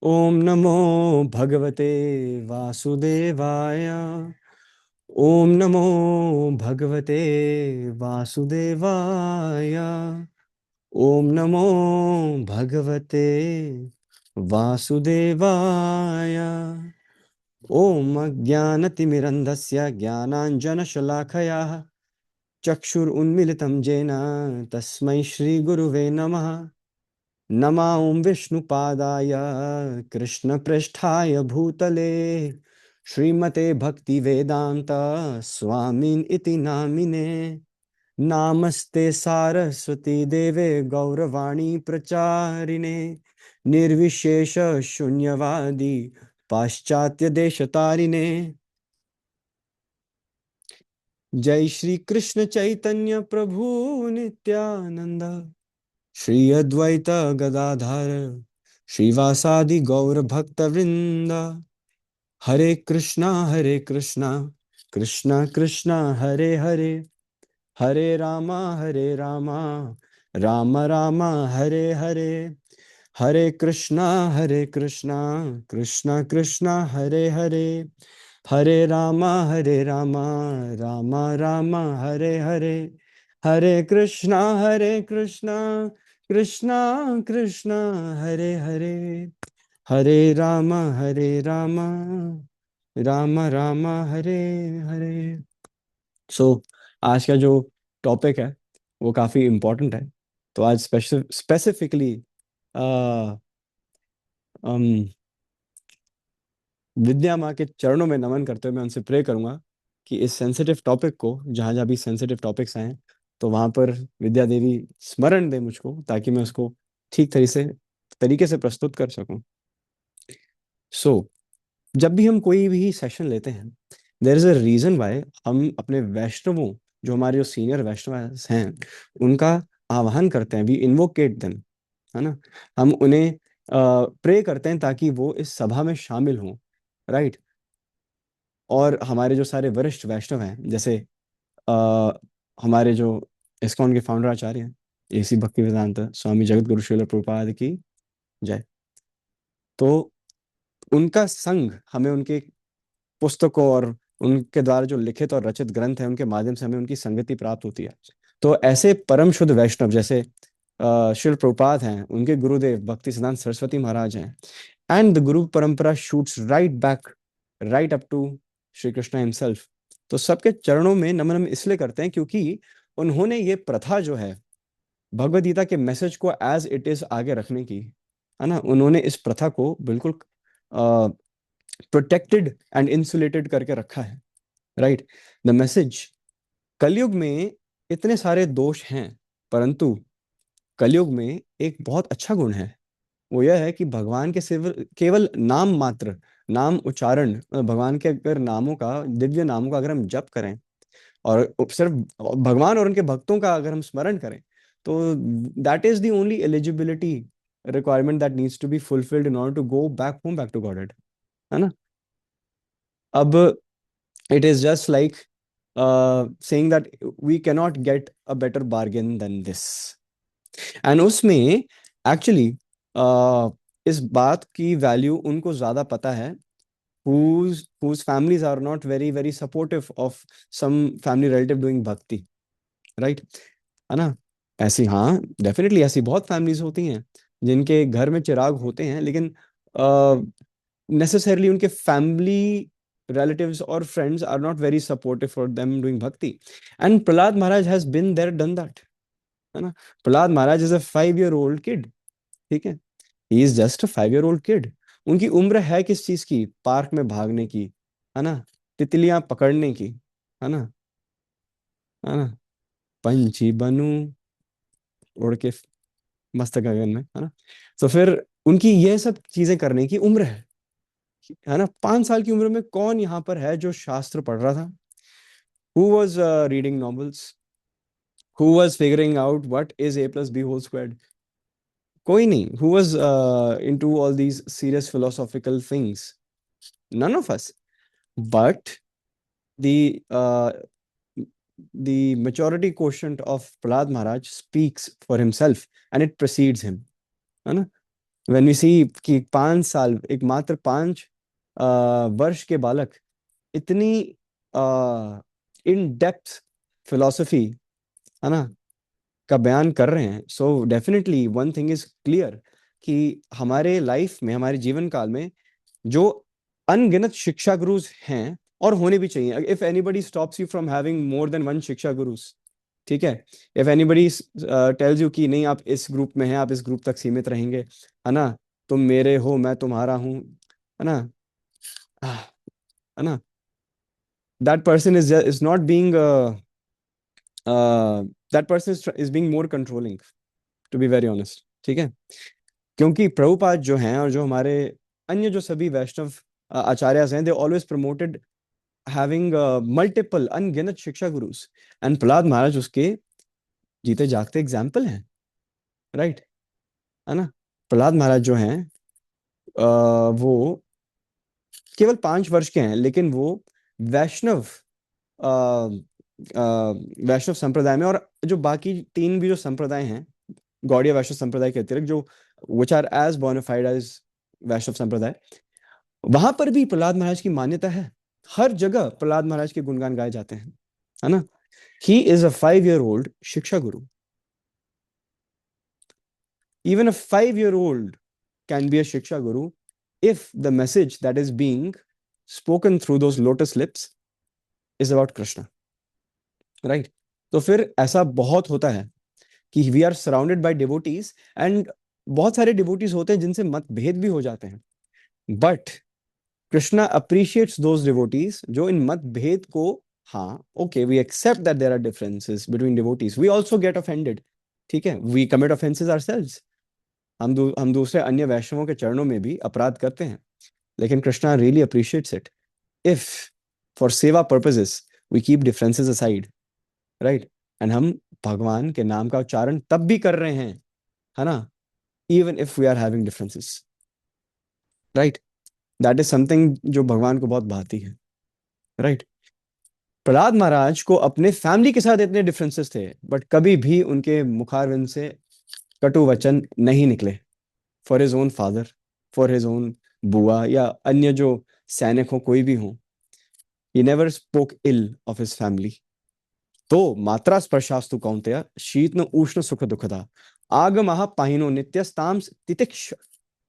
ओम नमो भगवते वासुदेवाय। ओम नमो भगवते वासुदेवाय। ओम नमो भगवते वासुदेवाय। ओम अज्ञानतिमिरन्धस्य ज्ञानाञ्जनशलाखया चक्षुरुन्मीलितं येन तस्मै श्रीगुरुवे नमः। नमा ओं विष्णुपादाय कृष्णपृष्ठाय भूतले श्रीमते भक्तिवेदांत स्वामिन् इति नामिने। नामस्ते सारस्वती देवे गौरवाणी प्रचारिणे निर्विशेष शून्यवादी पाश्चात्य देशतारिणे। जय श्री कृष्ण चैतन्य प्रभु नित्यानंद श्री अद्वैत गदाधर श्रीवासादि गौर भक्त वृंद। हरे कृष्णा कृष्णा कृष्णा हरे हरे हरे रामा राम राम हरे हरे। हरे कृष्णा कृष्णा कृष्णा हरे हरे हरे रामा राम राम हरे हरे। हरे कृष्णा कृष्णा कृष्णा हरे हरे हरे राम राम राम हरे हरे। सो आज का जो टॉपिक है वो काफी इम्पोर्टेंट है। तो आज स्पेसिफिकली विद्या माँ के चरणों में नमन करते हुए मैं उनसे प्रे करूंगा कि इस सेंसिटिव टॉपिक को, जहाँ जहाँ भी सेंसिटिव टॉपिक्स आए तो वहां पर विद्या देवी स्मरण दे मुझको, ताकि मैं उसको ठीक तरीके से प्रस्तुत कर सकूं। सो जब भी हम कोई भी सेशन लेते हैं, there is a reason why हम अपने वैष्णवों, जो हमारे जो सीनियर वैष्णव हैं, उनका आह्वान करते हैं। वी इन्वोकेट देम, है ना। हम उन्हें प्रे करते हैं ताकि वो इस सभा में शामिल हों, राइट। और हमारे जो सारे वरिष्ठ वैष्णव हैं, जैसे आ, हमारे जो इस्कॉन के फाउंडर आचार्य हैं, एसी भक्ति वेदांत स्वामी जगत गुरु श्रील प्रभुपाद की जय। तो उनका संग हमें, उनके पुस्तकों और उनके द्वारा जो लिखित और रचित ग्रंथ हैं उनके माध्यम से हमें उनकी संगति प्राप्त होती है। तो ऐसे परम शुद्ध वैष्णव जैसे श्रील प्रभुपाद हैं, उनके गुरुदेव भक्ति सिद्धांत सरस्वती महाराज हैं, and the guru parampara shoots right back, right up to Shri Krishna himself. तो सबके चरणों में नमन हम इसलिए करते हैं क्योंकि उन्होंने ये प्रथा जो है भगवद गीता के मैसेज को एज इट इज आगे रखने की, है ना, उन्होंने इस प्रथा को बिल्कुल प्रोटेक्टेड एंड इंसुलेटेड करके रखा है, राइट। द मैसेज, कलयुग में इतने सारे दोष हैं, परंतु कलयुग में एक बहुत अच्छा गुण है। वो यह है कि भगवान के केवल केवल नाम मात्र, नाम उच्चारण, भगवान के अगर नामों का, दिव्य नामों का अगर हम जप करें और सिर्फ भगवान और उनके भक्तों का अगर हम स्मरण करें, तो that is the only eligibility requirement that needs to be fulfilled in order to go back home, back to Godhead, है ना। अब it is just like saying that we cannot get a better bargain than this. And उसमें actually इस बात की value उनको ज्यादा पता है whose families are not very supportive of some family relative doing bhakti, right, है ना। ऐसी, हाँ, डेफिनेटली ऐसी बहुत फैमिलीज होती हैं जिनके घर में चिराग होते हैं, लेकिन नेसेसरली उनके फैमिली relatives और friends are not very supportive for them doing bhakti. And Prahlad Maharaj has been there, done that, है ना। Prahlad Maharaj is a 5 year old kid, ठीक है। He is just a 5 year old kid। उनकी उम्र है किस चीज की? पार्क में भागने की, है ना, तितलियां पकड़ने की, है ना, है ना, पंछी बनूं उड़ के मस्त गगन में, है ना। तो फिर उनकी ये सब चीजें करने की उम्र है ना। 5 साल की उम्र में कौन यहाँ पर है जो शास्त्र पढ़ रहा था? Who was reading novels? Who was figuring out what is a plus b whole squared? कोई नहीं। Who was into all these serious philosophical things? None of us. But the maturity quotient of Prahlad Maharaj speaks for himself and it precedes him, है ना। When we सी कि 5 साल, एक मात्र 5 वर्ष के बालक इतनी इन डेप्थ फिलोसफी, है ना, का बयान कर रहे हैं, so definitely one thing is clear कि हमारे लाइफ में, हमारे जीवन काल में जो अनगिनत शिक्षा गुरुज हैं और होने भी चाहिए, if anybody stops you from having more than one शिक्षा गुरुज, ठीक है, इफ एनीबडी टेल्स यू कि नहीं आप इस ग्रुप में हैं, आप इस ग्रुप तक सीमित रहेंगे, है ना, तुम मेरे हो मैं तुम्हारा हूँ, है ना, है ना, that person is not being, that person is being more controlling, to be very honest, ठीक है। क्योंकि प्रभुपाद जो हैं और जो हमारे अन्य जो सभी वैष्णव आचार्य हैं, they always promoted having multiple अनगिनत शिक्षा गुरुस, एंड प्रहलाद महाराज उसके जीते जागते एग्जाम्पल हैं, राइट, है ना। प्रहलाद महाराज जो हैं वो केवल 5 वर्ष के हैं, लेकिन वो वैष्णव अ, वैष्णव संप्रदाय में, और जो बाकी 3 भी जो संप्रदाय हैं गौड़ीय वैष्णव संप्रदाय के अतिरिक्त, जो which are as bonafide as Vaishnava संप्रदाय, वहां पर भी प्रहलाद महाराज की मान्यता है। हर जगह प्रहलाद महाराज के गुणगान गाए जाते हैं, है ना। ही इज अ 5 year old शिक्षा गुरु। Even a 5 year old can be a shiksha guru if the message that is being spoken through those lotus lips is about Krishna, right? तो फिर ऐसा बहुत होता है कि we are surrounded by devotees, and बहुत सारे डिवोटीज होते हैं जिनसे मतभेद भी हो जाते हैं, but Krishna appreciates those devotees जो इन मतभेद को, हाँ okay we accept that there are differences between devotees, we also get offended, ठीक है, वी कमिट ऑफेंसेस आवरसेल्व्स, हम दूसरे अन्य वैष्णवों के चरणों में भी अपराध करते हैं, लेकिन Krishna really appreciates it if for seva purposes we keep differences aside, right, and हम भगवान के नाम का उच्चारण तब भी कर रहे हैं, है ना, even if we are having differences, right, that is something जो भगवान को बहुत भाती है, राइट। प्रहलाद महाराज को अपने फैमिली के साथ इतने डिफरेंसेस थे, बट कभी भी उनके मुखारविंद से कटु वचन नहीं निकले for his own father, for his own बुआ या अन्य जो सैनिक हो, कोई भी हो, he never spoke ill of his family. तो मात्रा स्पर्शास्तु कौन्तेय शीतन उष्ण सुख दुखदा आगमः पाहिनो नित्यस्ताम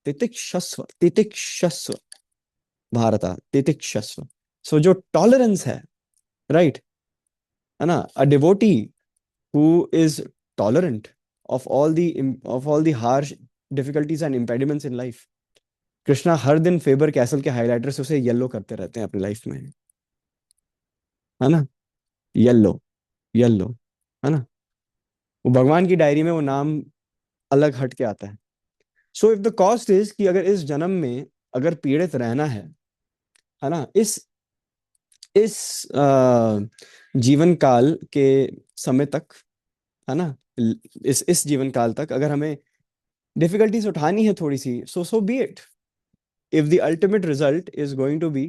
तितिक्षस्व भारता तितिक्षस्व। सो जो टॉलरेंस है, राइट, है ना, a devotee who is tolerant of all the harsh difficulties and impediments in life, Krishna हर दिन फेबर कैसल के हाइलाइटर से उसे येलो करते रहते हैं अपनी लाइफ में, है ना, येलो, येलो, है ना, वो भगवान की डायरी में वो नाम अलग हट के आता है। So if the cost is कि अगर इस जन्म में अगर पीड़ित रहना है ना, इस जीवन काल के समय तक, है ना, इस जीवन काल तक अगर हमें डिफिकल्टीज उठानी है थोड़ी सी, so be it, if the ultimate result is going to be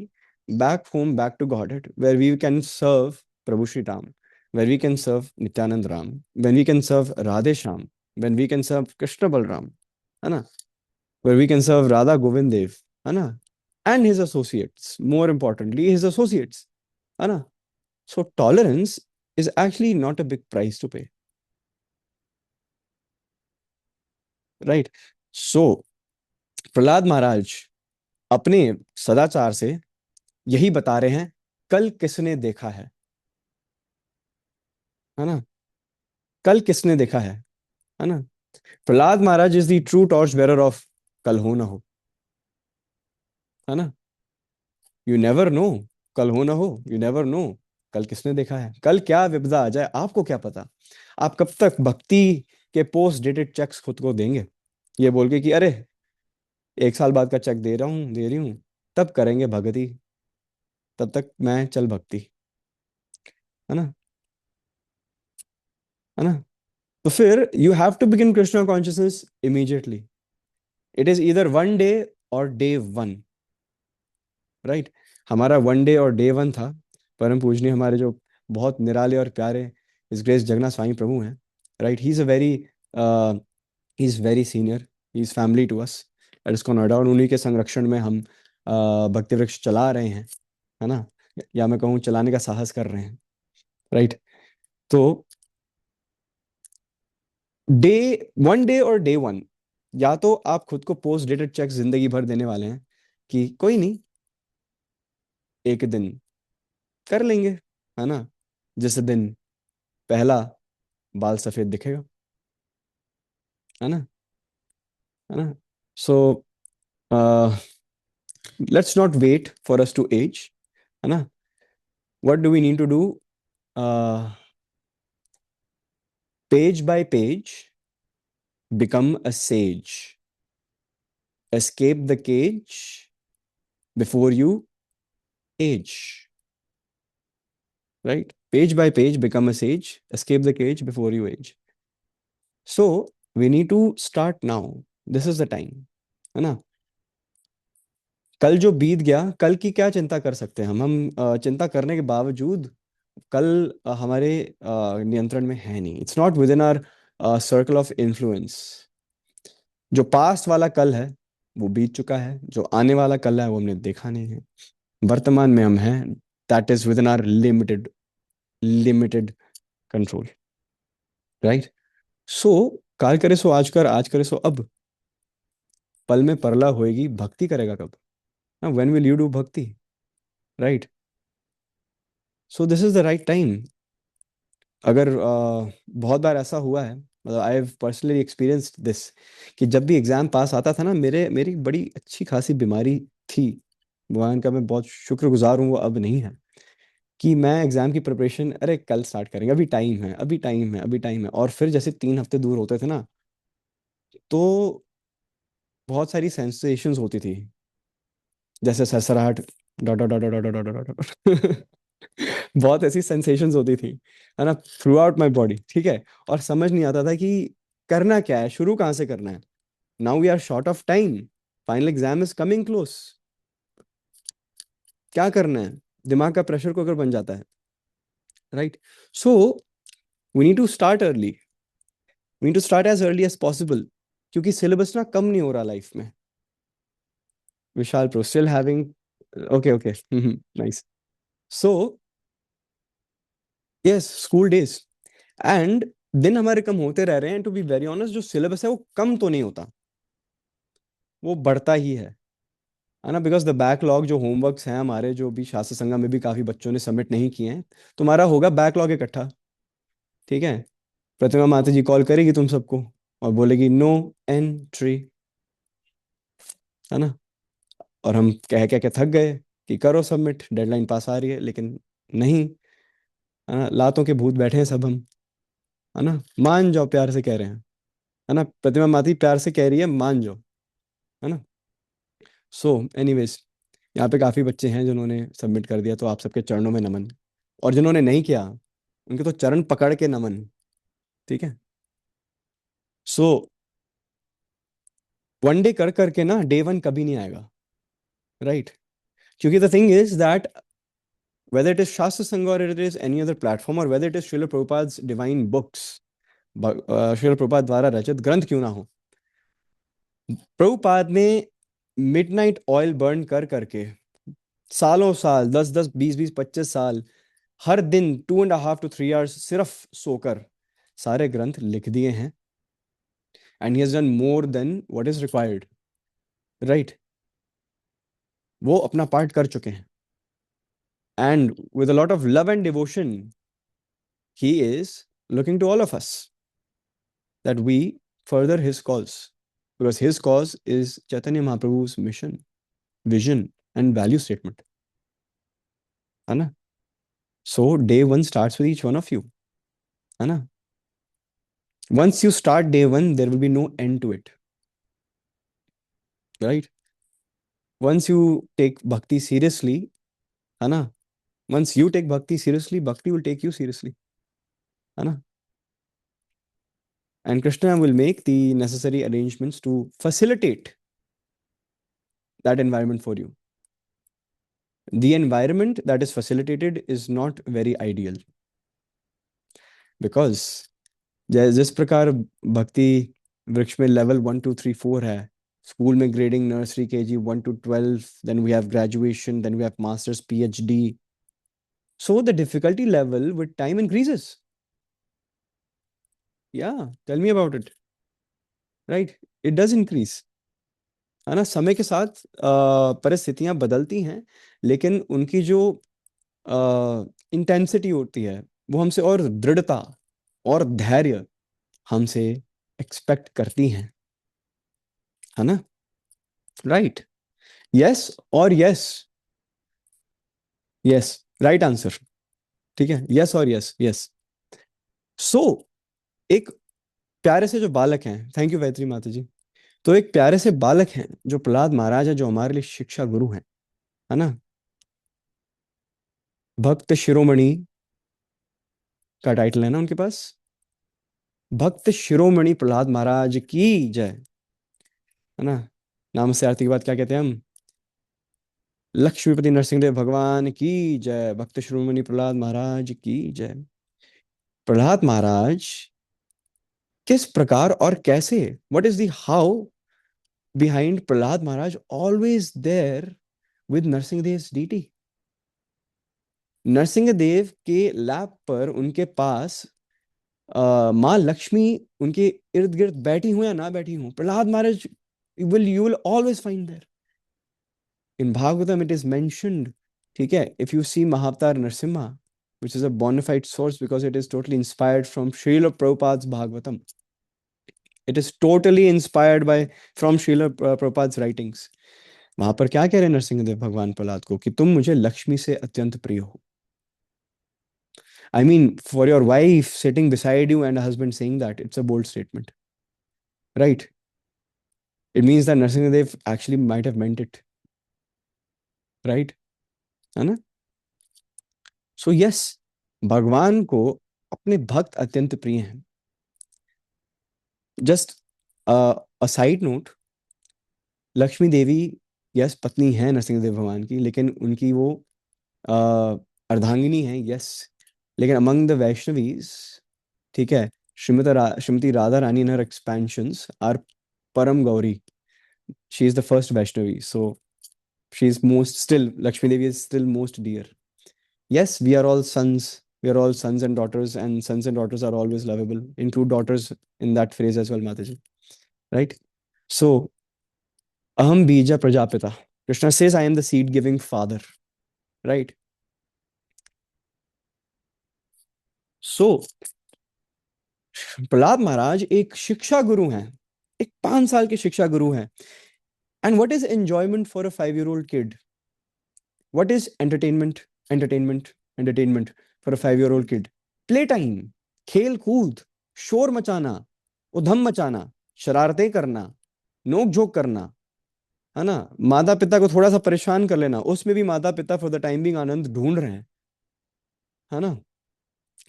back home, back to Godhead, where we can serve Prabhu Shri Ram, where we can serve Nityanand Ram, when we can serve Radhe Sham, when we can serve Krishna Balram, है ना, where we can serve Radha Govind Dev, है ना, and his associates, more importantly, his associates, है ना. So tolerance is actually not a big price to pay, right? So Prahlad महाराज अपने सदाचार से यही बता रहे हैं, कल किसने देखा है ना, कल किसने देखा है ना। Prahlad Maharaj is the true torch bearer of कल हो ना हो, है ना, यू नेवर नो, कल हो ना हो, यू नेवर नो, कल किसने देखा है, कल क्या विपदा आ जाए आपको क्या पता। आप कब तक भक्ति के पोस्ट डेटेड चेक्स खुद को देंगे, ये बोल के कि अरे 1 साल बाद का चेक दे रहा हूँ, दे रही हूँ, तब करेंगे भक्ति, तब तक मैं चल भक्ति, है ना, है ना। तो फिर you have to begin Krishna consciousness immediately, it is इधर 1 डे और डे 1, राइट। हमारा 1 डे और डे 1 था। परम पूजनीय हमारे जो बहुत निराले और प्यारे इस ग्रेस जगन्नाथ स्वामी प्रभु हैं, right, he is a very he is very senior, he is family to us, let's को नोएडा, और उन्हीं के संरक्षण में हम भक्ति वृक्ष चला रहे हैं, है ना, या मैं कहूँ चलाने का साहस कर रहे हैं, राइट। तो डे डे और डे वन, या तो आप खुद को पोस्ट डेटेड चेक जिंदगी भर देने वाले हैं कि कोई नहीं, एक दिन कर लेंगे, है ना, जिस दिन पहला बाल सफेद दिखेगा, है ना, है ना। So let's not wait for us to age, है ना। What do we need to do? Page by page become a sage, escape the cage before you age, right? Page by page become a sage, escape the cage before you age. So we need to start now. This is the time, है ना। कल जो बीत गया, कल की क्या चिंता कर सकते हैं हम चिंता करने के बावजूद कल हमारे नियंत्रण में है नहीं। It's not within our circle of influence. जो पास्ट वाला कल है वो बीत चुका है, जो आने वाला कल है वो हमने देखा नहीं है, वर्तमान में हम हैं, that is within our limited limited control, right. सो काल करे सो आज कर, आज करे सो अब, पल में परला होएगी, भक्ति करेगा कब? ना, व्हेन विल यू डू भक्ति, right. So this is the right time. अगर बहुत बार ऐसा हुआ है, मतलब I have personally experienced this, कि जब भी एग्जाम पास आता था ना, मेरी बड़ी अच्छी खासी बीमारी थी, भगवान का मैं बहुत शुक्रगुजार हूँ वो अब नहीं है, कि मैं एग्जाम की प्रिपरेशन, अरे कल स्टार्ट करेंगे, अभी टाइम है, अभी टाइम है, अभी टाइम है, और फिर जैसे 3 हफ्ते दूर होते थे ना, तो बहुत सारी सेंसेशंस होती थी, जैसे सरसराहट, dot dot dot dot dot dot dot बहुत ऐसी सेंसेशंस होती थी, है ना, थ्रू आउट माई बॉडी, ठीक है। और समझ नहीं आता था कि करना क्या है, शुरू कहाँ से करना है। Now we are short of time, final exam is coming close, क्या करना है, दिमाग का प्रेशर कुकर बन जाता है, right. So we need to start early, we need to start as early as possible, क्योंकि सिलेबस ना कम नहीं हो रहा लाइफ में। Vishal pro still having, okay okay, nice. So yes, school days, and दिन हमारे कम होते रह रहे हैं, टू बी वेरी ऑनेस्ट, जो सिलेबस है वो कम तो नहीं होता, वो बढ़ता ही है ना, बिकॉज द बैकलॉग, जो होमवर्क्स हैं हमारे, जो भी शास्त्र संघ में भी काफी बच्चों ने सबमिट नहीं किए हैं, तुम्हारा होगा बैकलॉग इकट्ठा, ठीक है। प्रतिमा माता जी कॉल करेगी तुम सबको और बोलेगी नो एंट्री, है ना, और हम कह कह के थक गए कि करो सबमिट, डेडलाइन पास आ रही है, लेकिन नहीं, है ना, लातों के भूत बैठे हैं सब हम, है ना, मान जाओ, प्यार से कह रहे हैं, है ना, प्रतिमा माती प्यार से कह रही है मान जाओ, है ना। सो एनीवेज, यहाँ पे काफी बच्चे हैं जिन्होंने सबमिट कर दिया, तो आप सबके चरणों में नमन, और जिन्होंने नहीं किया उनके तो चरण पकड़ के नमन, ठीक है। सो वन डे कर करके ना डे वन कभी नहीं आएगा, राइट। क्योंकि the thing is that whether it is Shastra Sangha or it is any other platform or whether it is Srila Prabhupada's divine books, Srila Prabhupada द्वारा रचित ग्रंथ क्यों ना हो, प्रभुपाद ने मिडनाइट ऑयल बर्न कर करके सालों साल, 10 10 20 20 25 साल, हर दिन 2.5 to 3 hours सिर्फ सोकर सारे ग्रंथ लिख दिए हैं, and he has done more than what is required, right. वो अपना पार्ट कर चुके हैं, and with a lot of love and devotion he is looking to all of us that we further his cause, because his cause is Chaitanya Mahaprabhu's mission, vision, and value statement, है ना। So day one starts with each one of you, है ना। Once you start day one, there will be no end to it, right? Once you take bhakti seriously, है ना, once you take bhakti seriously, bhakti will take you seriously, है ना, and Krishna will make the necessary arrangements to facilitate that environment for you. The environment that is facilitated is not very ideal, because जिस प्रकार भक्ति वृक्ष में level 1 2 3 4 है, school में grading nursery KG 1 to 12, then we have graduation, then we have masters PhD. So the difficulty level with time increases. Yeah, tell me about it. Right, it does increase. है ना, समय के साथ परिस्थितियां बदलती हैं, लेकिन उनकी जो इंटेंसिटी होती है वो हमसे, और दृढ़ता और धैर्य हमसे एक्सपेक्ट करती हैं. है ना. राइट. यस और यस. Yes, right answer. ठीक है, यस और यस, यस. सो एक प्यारे से जो बालक हैं, थैंक यू वैत्री माता जी. तो एक प्यारे से बालक हैं जो प्रहलाद महाराज है, जो हमारे लिए शिक्षा गुरु हैं. है ना. भक्त शिरोमणि का टाइटल है ना उनके पास. भक्त शिरोमणि प्रहलाद महाराज की जय. है ना. नाम से आरती के बाद क्या कहते हैं हम? लक्ष्मीपति नरसिंहदेव भगवान की जय. भक्त शिरोमणि प्रहलाद महाराज की जय. प्रहलाद महाराज किस प्रकार और कैसे, what is the how behind Prahlad Maharaj always there with Narasimhadev deity. Narasimhadev के लैप पर, उनके पास माँ लक्ष्मी उनके इर्द गिर्द बैठी हूं या ना बैठी हूं, Prahlad Maharaj you will always find there. In Bhagavatam it is mentioned. ठीक है, if you see Mahavatar Narasimha, which is a bona fide source because it is totally inspired from Srila Prabhupada's Bhagavatam. It is totally inspired by from Srila Prabhupada's writings. वहां पर क्या कह रहे हैं नरसिंहदेव भगवान प्रहलाद को, कि तुम मुझे लक्ष्मी से अत्यंत प्रिय हो. I mean, for your wife sitting beside you and a husband saying that, it's a bold statement, right? It means that Narasimhadev actually might have meant it, right? है ना. सो यस, भगवान को अपने भक्त अत्यंत प्रिय हैं. Just a side note, Lakshmi Devi yes पत्नी है नरसिंहदेव भगवान की, लेकिन उनकी वो अ, अर्धांगिनी है, यस. लेकिन अमंग द वैष्णवीज, ठीक है, श्रीमती राधा रानी इन हर एक्सपेंशंस आर परम Gauri. She is the first Vaishnavi, so she is most still, Lakshmi Devi is still most dear. Yes, we are all sons, we are all sons and daughters, and sons and daughters are always lovable. Include daughters in that phrase as well, Mataji. Right. So aham bija prajapita, Krishna says I am the seed giving father. Right. So Prahlad Maharaj एक शिक्षा गुरु हैं, एक 5 साल के शिक्षा गुरु हैं. And what is enjoyment for a 5 year old kid? What is entertainment? Entertainment for a 5 year old kid. Play time, खेल कूद, शोर मचाना, उधम मचाना, शरारतें करना, नोक झोंक करना. है ना. माता पिता को थोड़ा सा परेशान कर लेना, उसमें भी माता पिता फॉर द टाइम बिंग आनंद ढूंढ रहे हैं. है ना.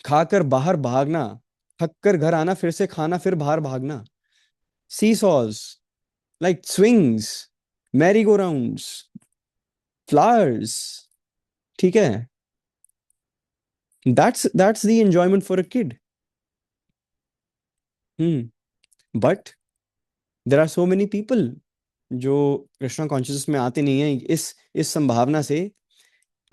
खाकर बाहर भागना, थक कर घर आना, फिर से खाना, फिर बाहर भागना. Seesaws, like swings, merry go rounds, flowers. ठीक है. That's the enjoyment for a kid. But there are so many people जो कृष्णा कॉन्शियस में आते नहीं है इस संभावना से,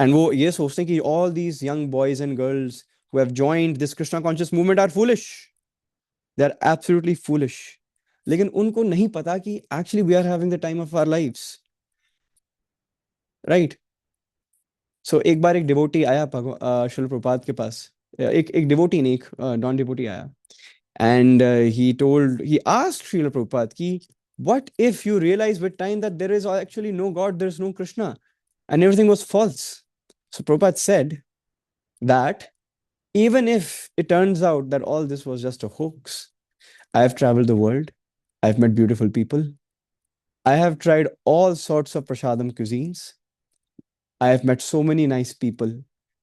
एंड वो ये सोचते हैं कि all these young boys and girls who have joined this Krishna conscious movement are foolish. They are absolutely foolish. लेकिन उनको नहीं पता कि actually we are having the time of our lives. Right? So एक बार एक डिवोटी आया श्रील प्रभुपाद के पास. एक डिवोटी नहीं, एक नॉन डिवोटी आया. And he asked Srila Prabhupada ki, what if you realize with time that there is actually no God, there is no Krishna, and everything was false? So Prabhupada said that even if it turns out that all this was just a hoax, I have traveled the world, I've met beautiful people, I have tried all sorts of prasadam cuisines, I have met so many nice people,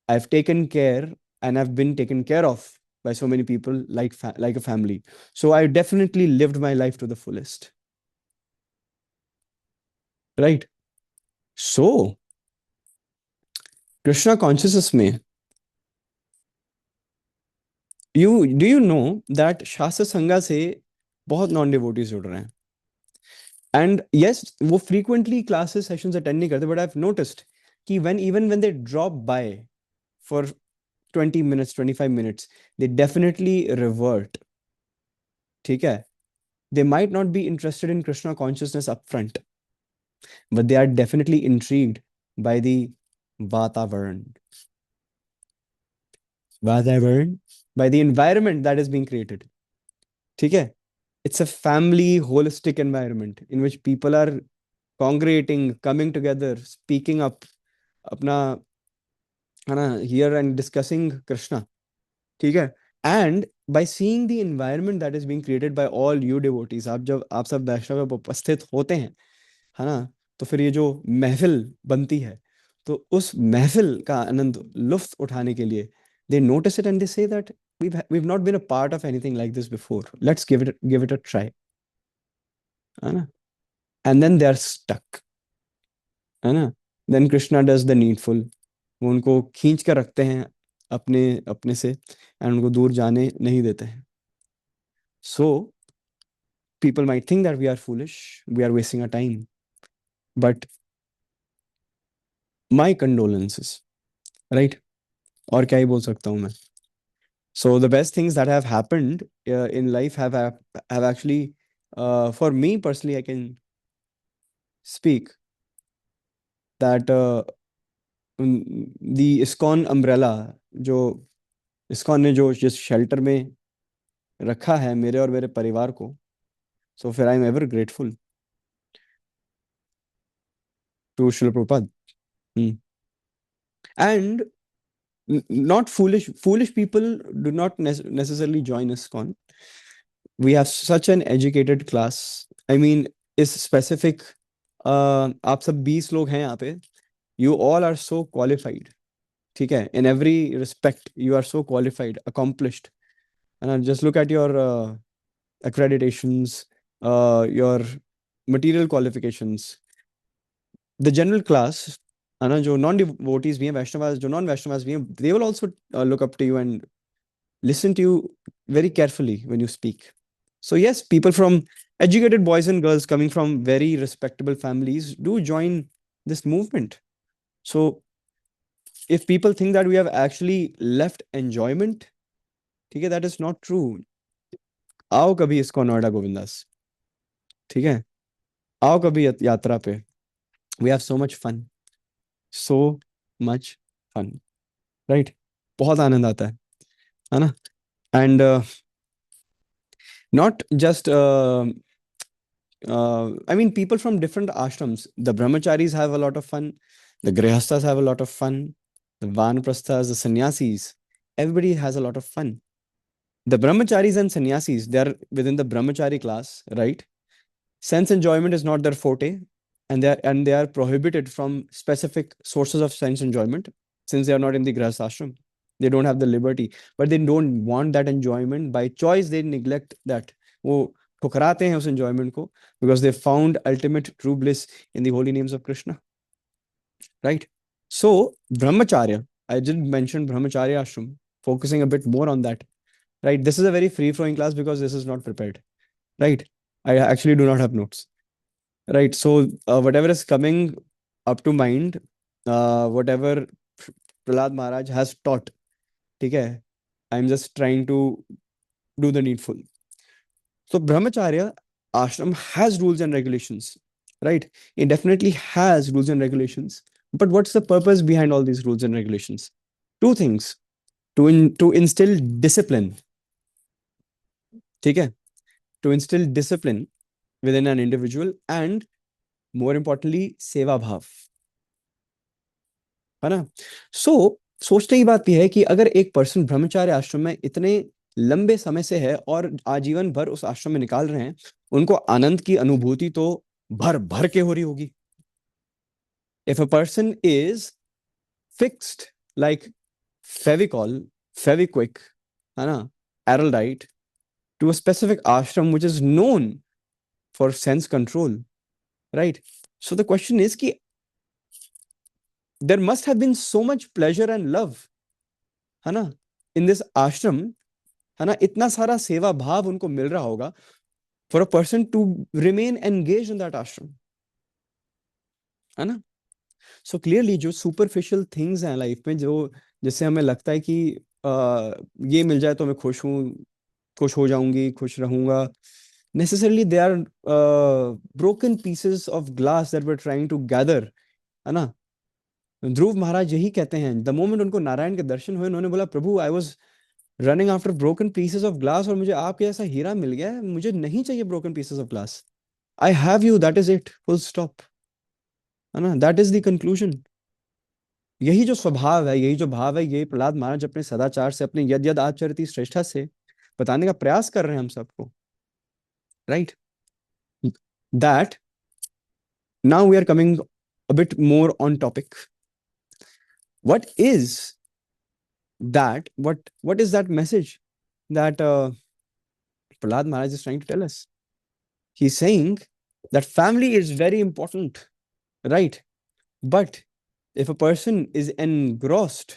I've taken care and I've been taken care of by so many people like a family. So I definitely lived my life to the fullest. Right? So Krishna consciousness में do you know that शास्त्र संगा से बहुत non devotees जुड़ रहे हैं. And yes, वो frequently classes sessions attend नहीं करते, बट आई हैव नोटिस्ड कि when they drop by for 20 minutes 25 minutes, they definitely revert. ठीक है, they might not be interested in Krishna consciousness upfront, but they are definitely intrigued by the Vatavaran. Vatavaran, by the environment that is being created. ठीक है, it's a family holistic environment in which people are congregating, coming together, speaking up, अपना है ना, here and discussing Krishna. ठीक है, and by seeing the environment that is being created by all you devotees, आप जब आप सब वैष्णव में उपस्थित होते हैं, है ना, तो फिर ये जो महफिल बनती है, तो उस महफिल का आनंद लुत्फ उठाने के लिए दे notice it and they say that we've not been a part of anything like this before, let's give it a try, है ना, and then they are stuck, है ना, then Krishna does the needful, वो उनको खींच कर रखते हैं अपने अपने से, एंड उनको दूर जाने नहीं देते हैं. सो people might think that we are foolish, we are wasting our time. But my condolences, right? और क्या ही बोल सकता हूँ मैं. So the best things that have happened in life have actually, for me personally, I can speak that the ISKCON umbrella, जो ISKCON ने जो जिस शेल्टर में रखा है मेरे और मेरे परिवार को, so फिर I am ever grateful to Srila Prabhupada. And not foolish people do not necessarily join ISKCON. We have such an educated class. I mean, इस specific, आप सब 20 लोग हैं यहाँ पे, you all are so qualified, ठीक है, in every respect you are so qualified, accomplished, and just look at your accreditations, your material qualifications. The general class, है ना, जो नॉन डिवोटीज भी हैं, वैष्णवास जो नॉन वैष्णवास भी हैं, they will also look up to you and listen to you very carefully when you speak. So yes, people from educated boys and girls coming from very respectable families do join this movement. So if people think that we have actually left enjoyment, ठीक है, that is not true. आओ कभी इसको नोएडा गोविंदास, ठीक है, आओ कभी यात्रा पे. We have so much fun, so much fun, right? बहुत आनंद आता है ना. And not just I mean, people from different ashrams, the brahmacharis have a lot of fun, the grihasthas have a lot of fun, the vanaprasthas, the sannyasis, everybody has a lot of fun. The brahmacharis and sannyasis, they are within the brahmachari class, right? Sense enjoyment is not their forte, and they are prohibited from specific sources of sense enjoyment since they are not in the grihastha ashram. They don't have the liberty, but they don't want that enjoyment. By choice they neglect that. वो ठुकराते हैं उस enjoyment को because they found ultimate true bliss in the holy names of Krishna, right? So brahmacharya, I did mention brahmacharya ashram, focusing a bit more on that, right? This is a very free flowing class because this is not prepared, right? I actually do not have notes, right? So whatever is coming up to mind, whatever Prahlad Maharaj has taught, ठीक है, I'm just trying to do the needful. So brahmacharya ashram has rules and regulations, right? It definitely has rules and regulations. But what's the purpose behind all these rules and regulations? Two things. To instill discipline, ठीक है, to instill discipline within an individual, and more importantly सेवा भाव, है ना. सो सोचने की बात यह है कि अगर एक पर्सन ब्रह्मचार्य आश्रम में इतने लंबे समय से है और आजीवन भर उस आश्रम में निकाल रहे हैं, उनको आनंद की अनुभूति तो भर भर के हो रही होगी. If a person is fixed like Fevicol, Fevikwik, है ना, एरल्डाइट, टू अ स्पेसिफिक आश्रम which is known for sense control, right? So the question is कि there must have been so much pleasure and love, है ना, in this ashram, है ना, इतना सारा सेवा भाव उनको मिल रहा होगा. for a person to remain engaged in that ashram, है ना? सो क्लियरली जो सुपरफिशियल थिंग्स हैं लाइफ में, जो जिससे हमें लगता है कि ये मिल जाए तो मैं खुश हूँ, खुश हो जाऊंगी, खुश रहूंगा, necessarily they are broken pieces of glass that we're trying to gather, है ना? ध्रुव महाराज यही कहते हैं, द मोमेंट उनको नारायण के दर्शन हुए, उन्होंने बोला प्रभु I was running after broken pieces of glass, और मुझे आपके जैसा हीरा मिल गया है, मुझे नहीं चाहिए broken pieces of glass, I have you, that is it, full stop, है ना? That is the conclusion. यही जो स्वभाव है, यही जो भाव है, यही प्रहलाद महाराज अपने सदाचार से, अपने यद यद आचरति श्रेष्ठा से बताने का प्रयास कर रहे हैं हम सबको, right? That now we are coming a bit more on topic. What is what is that message that Prahlad Maharaj is trying to tell us? He's saying that family is very important, right? But if a person is engrossed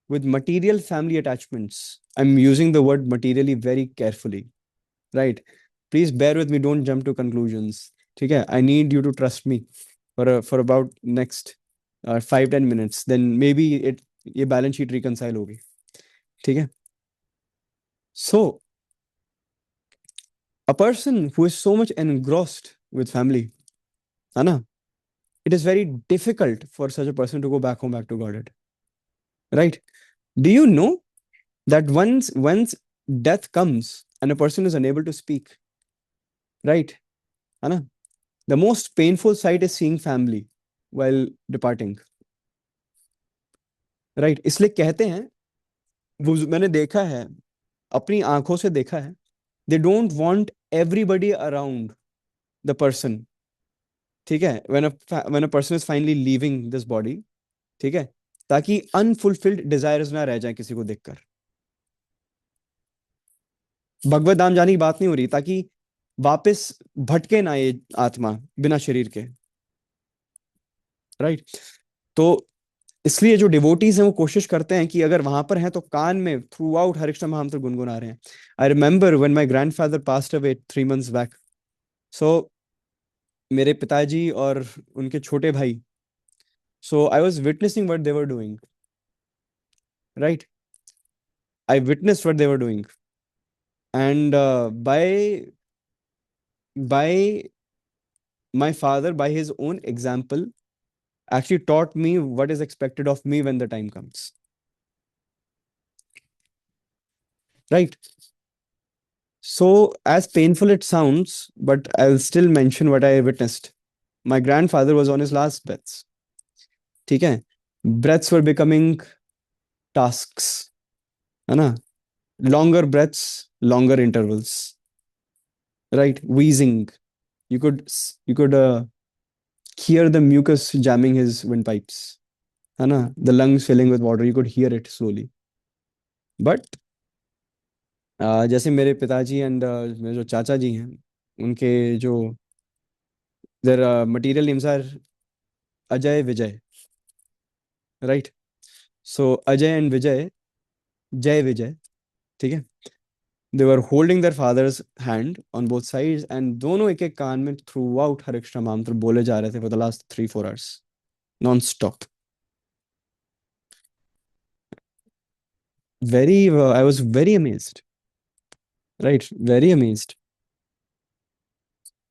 with material family attachments, I'm using the word materially very carefully, right? Please bear with me, don't jump to conclusions. Okay, I need you to trust me for about next 5-10 minutes. Then maybe ये balance sheet reconcile होगी, ठीक है? So a person who is so much engrossed with family, है ना, it is very difficult for such a person to go back home, back to Godhead, right? Do you know that once death comes and a person is unable to speak, right, है ना, the most painful sight is seeing family while departing, right? इसलिए कहते हैं, वो मैंने देखा है, अपनी आंखों से देखा है, they don't want everybody around the person, ठीक है, when a person is finally leaving this body, ठीक है, ताकि अनफुलफिल्ड डिजायर्स ना रह जाए किसी को देखकर। भगवत धाम जाने की बात नहीं हो रही, ताकि वापस भटके ना ये आत्मा बिना शरीर के, राइट? तो इसलिए जो डिवोटीज हैं वो कोशिश करते हैं कि अगर वहां पर हैं तो कान में थ्रू आउट हरे कृष्ण महामंत्र गुनगुना रहे हैं। I remember when my grandfather passed away 3 months back, so मेरे पिताजी और उनके छोटे भाई, so I was witnessing what they were doing, right? I witnessed what they were doing, and by my father, by his own example, actually taught me what is expected of me when the time comes, right? So as painful it sounds, but I'll still mention what I witnessed. My grandfather was on his last breaths, ठीक है? Breaths were becoming tasks, है ना? Longer breaths, longer intervals, right? Wheezing, you could hear the mucus jamming his windpipes, है ना? The lungs filling with water, you could hear it slowly. But जैसे मेरे पिताजी and मेरे जो चाचा जी हैं, उनके जो their material names are Ajay Vijay, right? So Ajay and Vijay, Jay Vijay, ठीक है, they were holding their father's hand on both sides, and दोनों एक एक कान में थ्रू आउट हरे कृष्ण मंत्र बोले जा रहे थे for the last 3-4 hours non stop. Very I was very amazed, right, very amazed,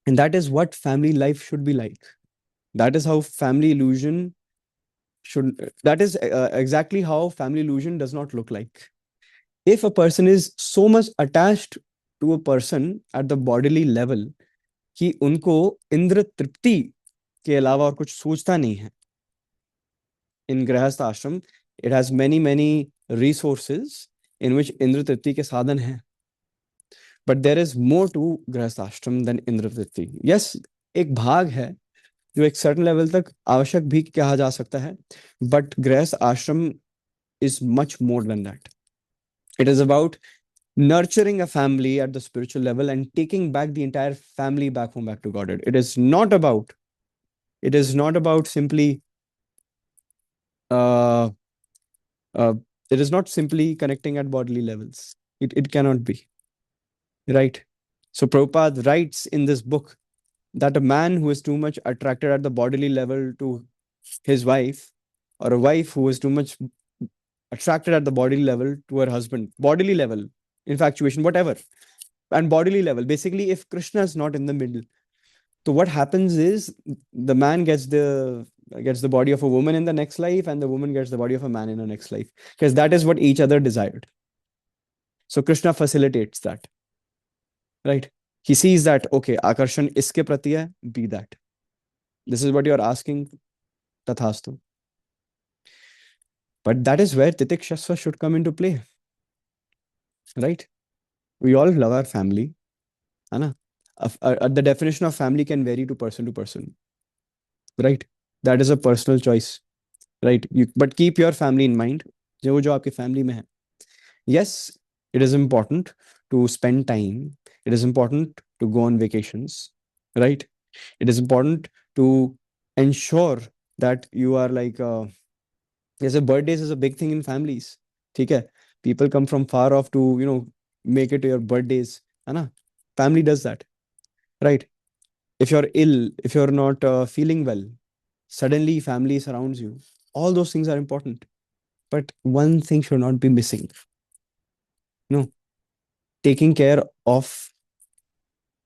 and that is what family life should be like, that is how family illusion that is exactly how family illusion does not look like. If a person is so much attached to a person at the bodily level कि उनको इंद्र तृप्ति के अलावा और कुछ सोचता नहीं है, in गृहस्थ आश्रम it has many resources in which Indra तृप्ति के साधन हैं, but there is more to गृहस्थ आश्रम than इंद्र तृप्ति. Yes, एक भाग है जो एक सर्टन लेवल तक आवश्यक भी कहा जा सकता है, बट गृहस्थ आश्रम is much more than that. It is about nurturing a family at the spiritual level and taking back the entire family back home, back to Godhead. It is not about simply uh, uh, it is not simply connecting at bodily levels. It cannot be, right? So Prabhupada writes in this book that a man who is too much attracted at the bodily level to his wife, or a wife who is too much attracted at the bodily level to her husband, bodily level, infatuation, whatever, and bodily level. Basically, if Krishna is not in the middle, so what happens is the man gets the body of a woman in the next life, and the woman gets the body of a man in the next life, because that is what each other desired. So Krishna facilitates that, right? He sees that, okay, akarshan iske prati hai, be that. This is what you are asking, tathastu. But that is where titikshasva should come into play, right? We all love our family, है ना? The definition of family can vary to person, right? That is a personal choice, right? But keep your family in mind. जो आपकी family में है. Yes, it is important to spend time. It is important to go on vacations, right? It is important to ensure that you are like, yes, birthdays is a big thing in families. ठीक है? People come from far off to, make it to your birthdays. है ना? Family does that, right? If you're ill, if you're not feeling well, suddenly family surrounds you. All those things are important. But one thing should not be missing. No, taking care of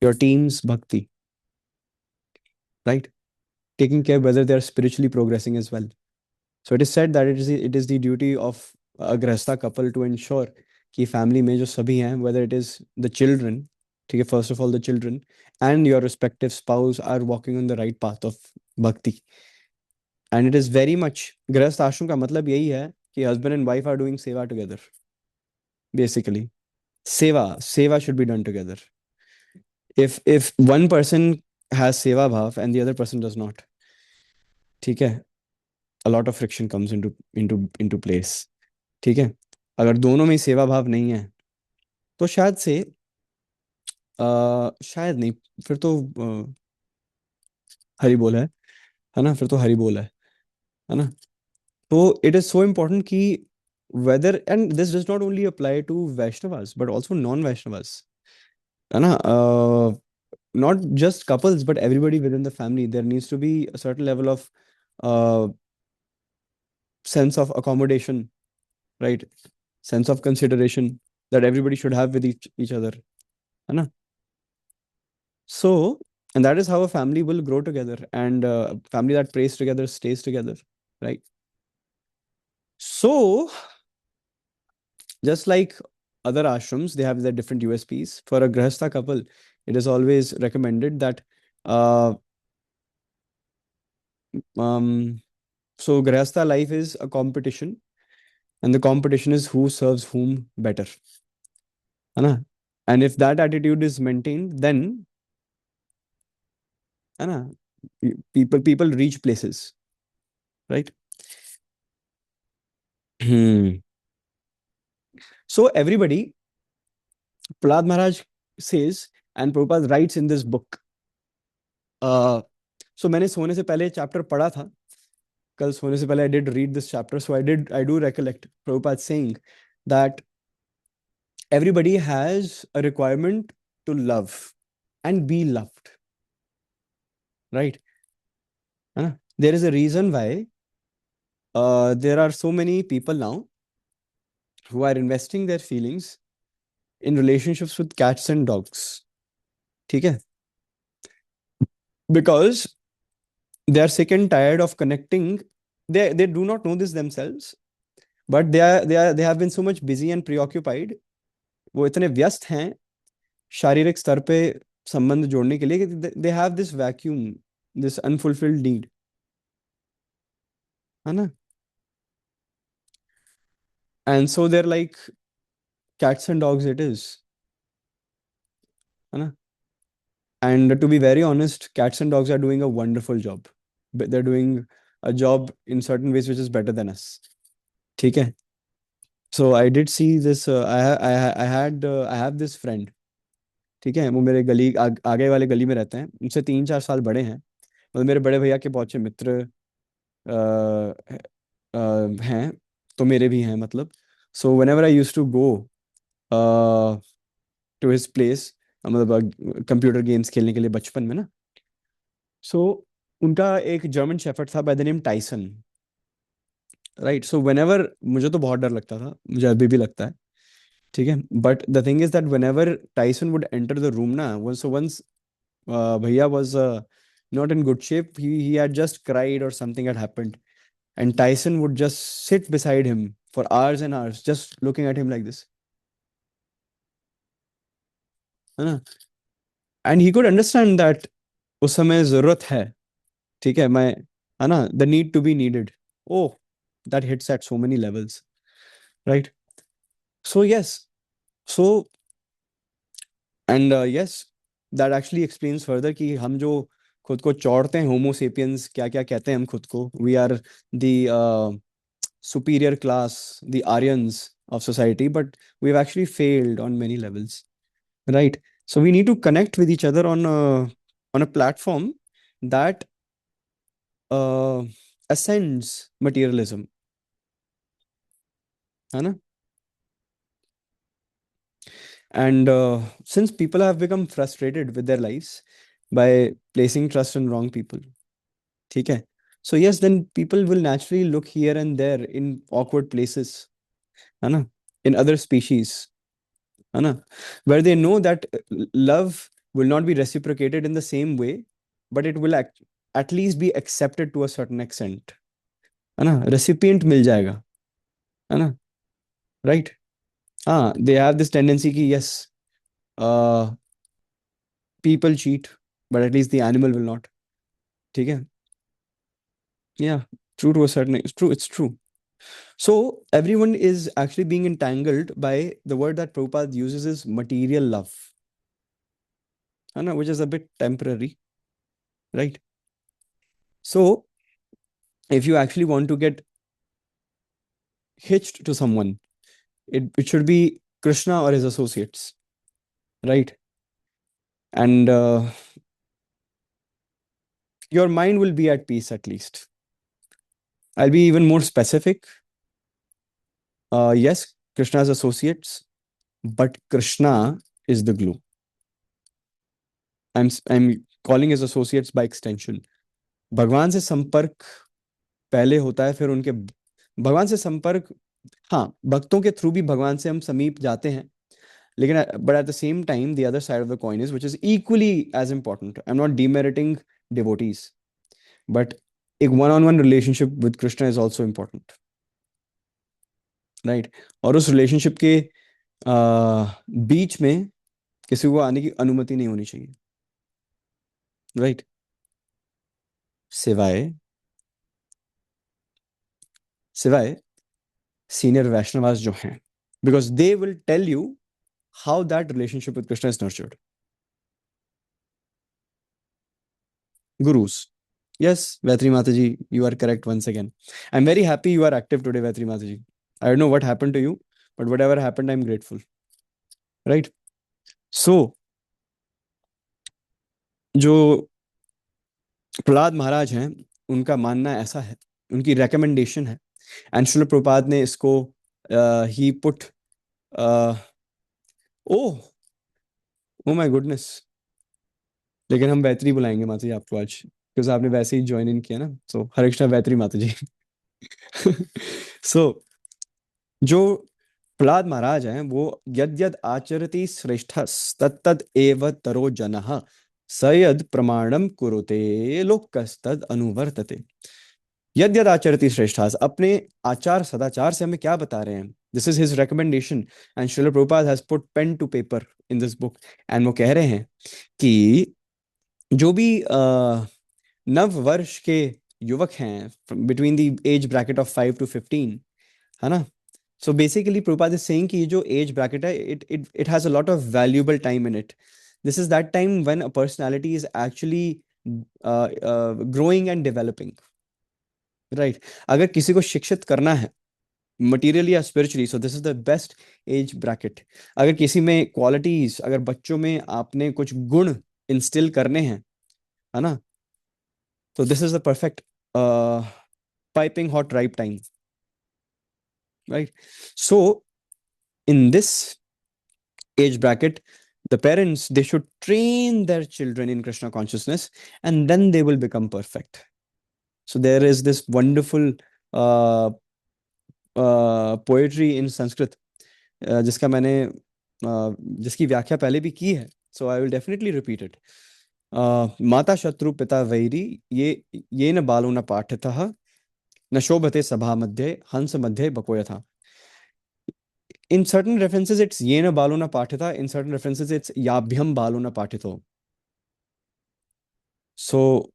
your team's bhakti, right? Taking care whether they're spiritually progressing as well. So it is said that it is the duty of a grahastha couple to ensure कि family में जो सभी हैं, whether it is the children, ठीक है, first of all the children and your respective spouse are walking on the right path of bhakti. And it is very much grahastha ashram का मतलब यही है कि husband and wife are doing seva together. Basically, seva should be done together. If one person has seva bhav and the other person does not, ठीक है, a lot of friction comes into place. ठीक है, अगर दोनों में सेवा भाव नहीं है तो शायद नहीं, फिर तो हरि बोल है ना, फिर तो हरि बोल है ना. तो इट इज सो इम्पोर्टेंट कि whether, and this does not only apply to Vaishnavas but also non Vaishnavas, है ना. Not just couples but everybody within the family, there needs to be a certain level of uh, sense of accommodation, right? Sense of consideration that everybody should have with each other, है ना. So, and that is how a family will grow together, and family that prays together stays together, right? So, just like other ashrams, they have their different USPs. For a grahastha couple, it is always recommended that uh, um, so grahastha life is a competition, and the competition is who serves whom better, है ना. And if that attitude is maintained, then, है ना, people reach places, right? Hmm. So everybody, Prahlad Maharaj says, and Prabhupada writes in this book. So मैंने सोने से पहले chapter पढ़ा था. कल सोने से पहले I did read this chapter, so I do recollect Prabhupada saying that everybody has a requirement to love and be loved, right? There is a reason why there are so many people now who are investing their feelings in relationships with cats and dogs. ठीक है? Because they are sick and tired of connecting. They do not know this themselves, but they have been so much busy and preoccupied. वो इतने व्यस्त हैं शारीरिक स्तर पे संबंध जोड़ने के लिए कि they have this vacuum, this unfulfilled need, है ना. And so they're like cats and dogs it is, है ना. And to be very honest, cats and dogs are doing a wonderful job. But they're doing a job in certain ways which is better than us. ठीक है? So I did see this. I have this friend. ठीक है, वो मेरे गली आगे वाले गली में रहते हैं. उनसे 3-4 साल बड़े हैं. मतलब मेरे बड़े भैया के बहुत अच्छे मित्र हैं. तो मेरे भी हैं मतलब. So whenever I used to go to his place, मतलब कंप्यूटर गेम्स खेलने के लिए बचपन में ना। सो उनका एक जर्मन शेफर्ड था by the name Tyson. Right, so whenever, मुझे तो बहुत डर लगता था, मुझे अभी भी लगता है, ठीक है, but the thing is that whenever Tyson would enter the room ना, वंस भैया was not in good shape, he had just cried or something had happened, and Tyson would just sit beside him for hours and hours just looking at him like this, है ना, and he could understand that उस समय जरूरत है, ठीक है, मैं, है ना, the need to be needed. Oh, that hits at so many levels, right? So yes, so and yes, that actually explains further कि हम जो खुद को चौड़ते हैं, होमो सेपियंस क्या क्या कहते हैं हम खुद को, we are the superior class, the Aryans of society, but we've actually failed on many levels, right? So we need to connect with each other on a platform that uh, ascends materialism, है ना? And since people have become frustrated with their lives by placing trust in wrong people, ठीक है? So yes, then people will naturally look here and there in awkward places, है ना? In other species, है ना, where they know that love will not be reciprocated in the same way, but it will at least be accepted to a certain extent, है ना, recipient मिल जाएगा, है ना, right? हाँ, they have this tendency कि yes, uh, people cheat, but at least the animal will not, ठीक है, yeah, true to a certain, it's true. So everyone is actually being entangled by the word that Prabhupada uses is material love, है ना, which is a bit temporary, right? So if you actually want to get hitched to someone, it should be Krishna or his associates, right? And your mind will be at peace at least. I'll be even more specific. Yes, Krishna's associates, but Krishna is the glue. I'm calling his associates by extension. भगवान से संपर्क पहले होता है, फिर उनके भगवान से संपर्क, हाँ, भक्तों के थ्रू भी भगवान से हम समीप जाते हैं, लेकिन but at the same time the other side of the coin is, which is equally as important, I'm not demeriting devotees, but एक one on one relationship with Krishna is also important, right? और उस relationship के बीच में किसी को आने की अनुमति नहीं होनी चाहिए, राइट? सिवाय सिवाय सीनियर वैष्णवास जो हैं, because they will tell you how that relationship with Krishna is nurtured. Gurus. Yes, Vetri Mataji, you are correct once again. I'm very happy you are active today, Vetri Mataji. I don't know what happened to you, but whatever happened, I'm grateful. Right? So, जो प्रहलाद महाराज हैं, उनका मानना ऐसा है, उनकी recommendation है, and Srila Prabhupada ने इसको ही put, oh oh my goodness, लेकिन हम वैत्री बुलाएंगे माता जी आपको आज, बिकॉज आपने वैसे ही ज्वाइन इन किया ना, सो हरे कृष्णा वैत्री माता जी. सो जो प्रहलाद महाराज हैं, वो यद यद आचरति श्रेष्ठ तत्तद एव तरो जनः स यद प्रमाणम कुरुते लोकस्तद अनुवर्तते. यद यद आचरति श्रेष्ठास, अपने आचार सदाचार से हमें क्या बता रहे हैं, this is his recommendation, and Srila Prabhupada has put pen to paper in this book, and वो कह रहे हैं कि जो भी नव वर्ष के युवक हैं, between the age bracket of 5 to 15, है ना, so basically Prabhupada is saying कि ये जो age bracket है, it has a lot of valuable time in it. This is that time when a personality is actually growing and developing, right? अगर किसी को शिक्षित करना है मटीरियली या spiritually, so this is the best age bracket. अगर किसी में क्वालिटीज, अगर बच्चों में आपने कुछ गुण इंस्टिल करने हैं, है ना, तो this is the perfect piping hot ripe time, right? So in this age bracket, The parents, they should train their children in Krishna consciousness, and then they will become perfect. So there is this wonderful uh, poetry in Sanskrit, जिसका मैंने जिसकी व्याख्या पहले भी की है, so I will definitely repeat it. माता शत्रु पिता वैरी, ये न बालो न पाठ्यतः, न शोभते सभा मध्ये, हंस मध्ये बको यथा. In certain references it's ये न बालो न पाठ्यता, in certain references it's याभ्यम बालो न पाठितो. So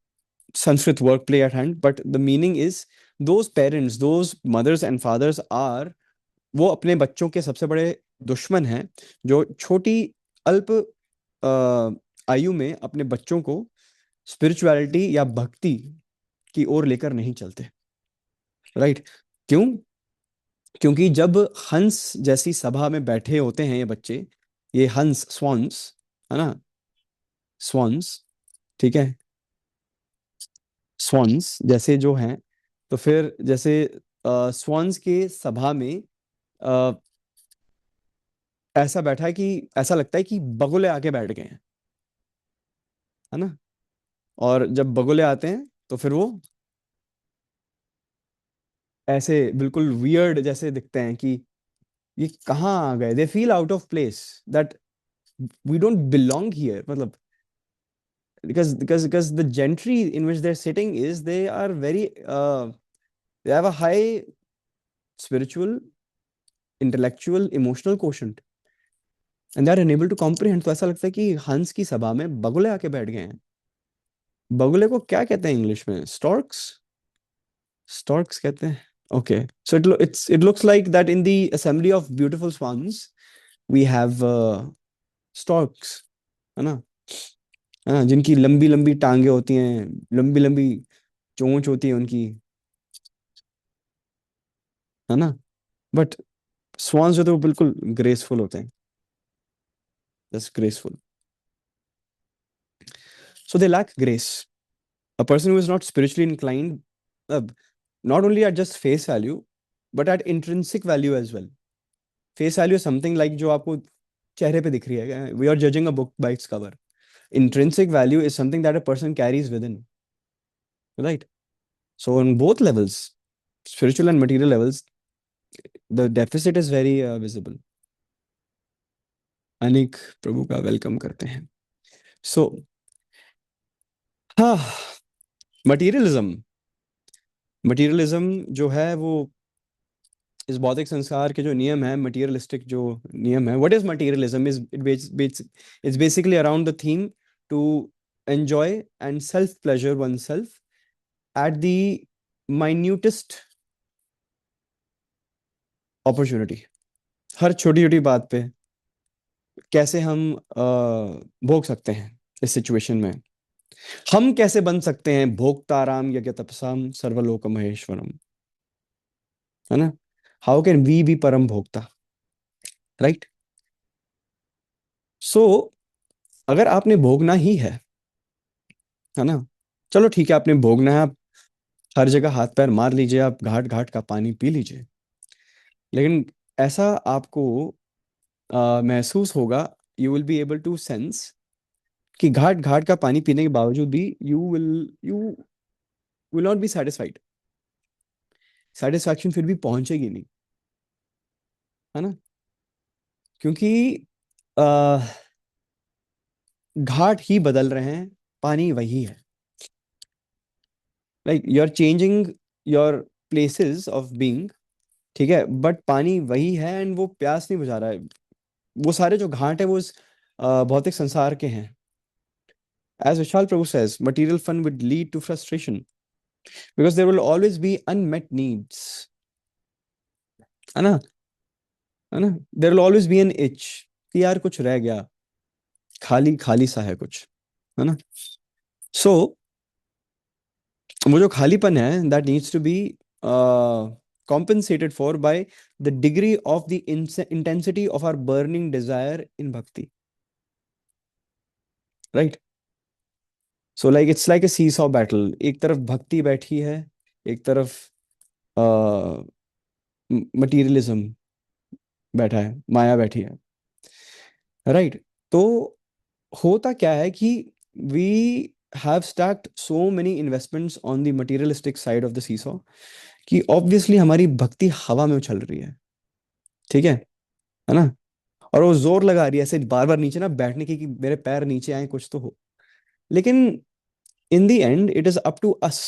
Sanskrit wordplay at hand, but the meaning is those parents, those mothers and fathers are, वो अपने बच्चों के सबसे बड़े दुश्मन हैं, जो छोटी अल्प आयु में अपने बच्चों को स्पिरिचुअलिटी या भक्ति की ओर लेकर नहीं चलते. राइट? क्यों? क्योंकि जब हंस जैसी सभा में बैठे होते हैं ये बच्चे, ये हंस, स्वॉन्स, है ना, स्वॉन्स, ठीक है, स्वॉन्स जैसे जो हैं, तो फिर जैसे स्वॉन्स के सभा में अ, ऐसा बैठा है कि ऐसा लगता है कि बगुले आके बैठ गए हैं, है ना. और जब बगुले आते हैं तो फिर वो ऐसे बिल्कुल वियर्ड जैसे दिखते हैं कि ये कहाँ आ गए. They feel out of place, that we don't belong here, मतलब because the gentry in which they're sitting is, they are very they have a high spiritual, intellectual, emotional quotient, and they are unable to comprehend. तो ऐसा लगता है कि हंस की सभा में बगुले आके बैठ गए हैं. बगुले को क्या कहते हैं इंग्लिश में? स्टॉर्क्स, स्टॉर्क्स कहते हैं. Okay, so it looks like that in the assembly of beautiful swans we have storks, है ना, है ना, जिनकी लंबी लंबी टांगे होती हैं, लंबी लंबी चोंच होती है उनकी, है ना. बट स्वान्स जो थे वो बिल्कुल ग्रेसफुल होते हैं, just graceful. So they lack grace. A person who is not spiritually inclined, अब not only at just face value but at intrinsic value as well. Face value is something like जो आपको चेहरे पे दिख रही है. We are judging a book by its cover. Intrinsic value is something that a person carries within, right? So on both levels, spiritual and material levels, the deficit is very visible. Anik प्रभु का welcome करते हैं. सो हाँ, materialism, materialism जो है वो इस भौतिक संसार के जो नियम है, मटीरियलिस्टिक जो नियम है, what is materialism? Is it's basically around the theme to enjoy and self pleasure oneself at the minutest opportunity. हर छोटी छोटी बात पे कैसे हम भोग सकते हैं इस सिचुएशन में. हम कैसे बन सकते हैं भोक्ताराम यज्ञ तपसाम सर्वलोक महेश्वरम, है ना. हाउ कैन वी बी परम भोक्ता, राइट? सो अगर आपने भोगना ही है ना, चलो ठीक है, आपने भोगना है, आप हर जगह हाथ पैर मार लीजिए, आप घाट घाट का पानी पी लीजिए, लेकिन ऐसा आपको महसूस होगा, you will be able to sense कि घाट घाट का पानी पीने के बावजूद भी you will not be satisfied. Satisfaction फिर भी पहुंचेगी नहीं, है ना, क्योंकि अह, घाट ही बदल रहे हैं, पानी वही है. Like you are changing your places of being, ठीक है, बट पानी वही है एंड वो प्यास नहीं बुझा रहा है. वो सारे जो घाट है वो इस भौतिक संसार के हैं. As Vishal Prabhu says, material fun would lead to frustration because there will always be unmet needs, है ना, है ना. there will always be an itch कि यार कुछ रह गया, खाली खाली सा है कुछ, है ना. सो वो जो खालीपन है, that needs to be compensated for by the degree of the intensity of our burning desire in bhakti, right? So like it's like a seesaw battle. एक तरफ भक्ति बैठी है, एक तरफ मटीरियलिज्म बैठा है, माया बैठी है, राइट? तो होता क्या है कि we have stacked so many investments on the materialistic side of the seesaw कि ऑब्वियसली हमारी भक्ति हवा में उछल रही है। ठीक है ना। और वो जोर लगा रही है ऐसे बार बार नीचे ना बैठने की कि मेरे पैर नीचे आए कुछ तो हो। लेकिन in the end it is up to us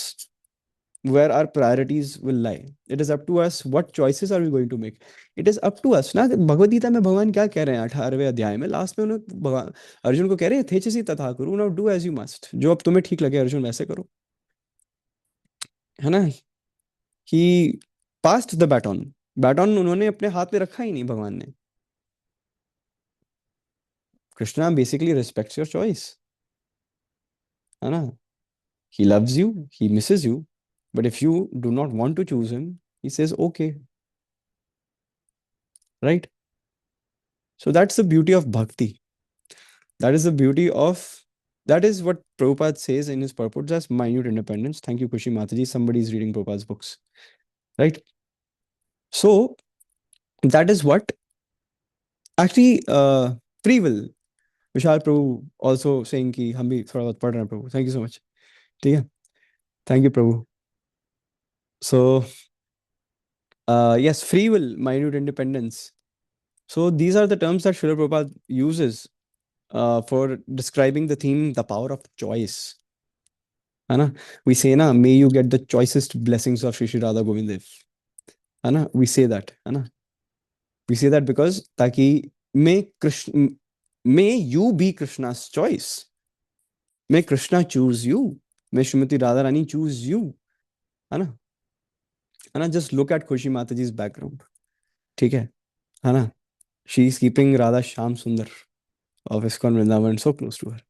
where our priorities will lie. It is up to us what choices are we going to make. It is up to us ना। भगवत गीता में भगवान क्या कह रहे हैं 18वें अध्याय में लास्ट में उन्हें भगवान अर्जुन को कह रहे हैं थे तथा करो now do as you must, जो अब तुम्हें ठीक लगे अर्जुन वैसे करो। है ना कि पास्ट द बैटन, बैटन उन्होंने अपने हाथ में रखा ही नहीं भगवान ने। Krishna basically respects your choice. है ना। He loves you, he misses you, but if you do not want to choose him he says okay. Right. So that's the beauty of bhakti. That is the beauty of, that is what Prabhupada says in his purport as minute independence. Thank you, Kushi Mataji. Somebody is reading Prabhupada's books. Right? So that is what actually free will. Vishal Prabhu also saying कि हम भी थोड़ा बहुत पढ़ रहे हैं प्रभु। Thank you so much. ठीक है। Thank you Prabhu. So yes, free will, minute independence. So these are the terms that Srila Prabhupada uses for describing the theme, the power of choice. है ना। वी से ना may you get the choicest blessings of Shri Shri Radha Govind Dev. है ना। We say that, है ना। We से that because ताकि may Krishna, may you be Krishna's choice, may Krishna choose you, may Shrimati Radha Rani choose you. है ना। है ना। जस्ट लुक एट खुशी माता जी बैकग्राउंड। ठीक है ना। She is keeping Radha Shyam Sundar of ISKCON Vrindavan so close to her.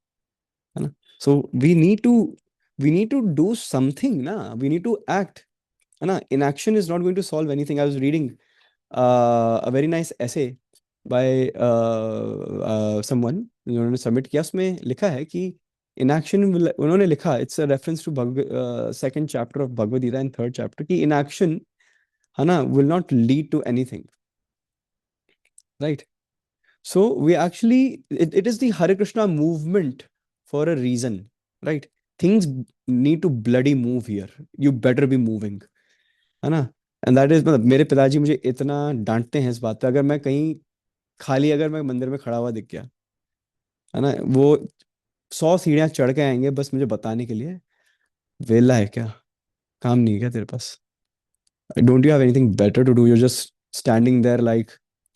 है ना। So we need to do something ना, वी नीड टू एक्ट। है ना। inaction is not going to solve anything. I was reading a very nice essay by someone जिन्होंने submit किया, उसमें लिखा है कि inaction उन्होंने लिखा, it's a reference to second chapter of Bhagavad Gita in third chapter कि inaction, है ना, will not lead to anything. Right. So we actually, it is the Hare Krishna movement for a reason. Right. Things need to bloody move here. You better be moving. है ना। And that is, मतलब मेरे पिताजी मुझे इतना डांटते हैं इस बात पे, अगर मैं कहीं खाली, अगर मैं मंदिर में खड़ा हुआ दिख गया, है ना, वो 100 सीढ़ियां चढ़ के आएंगे बस मुझे बताने के लिए, वेला है क्या, काम नहीं है क्या तेरे पास, don't you have anything better to do, you just standing there like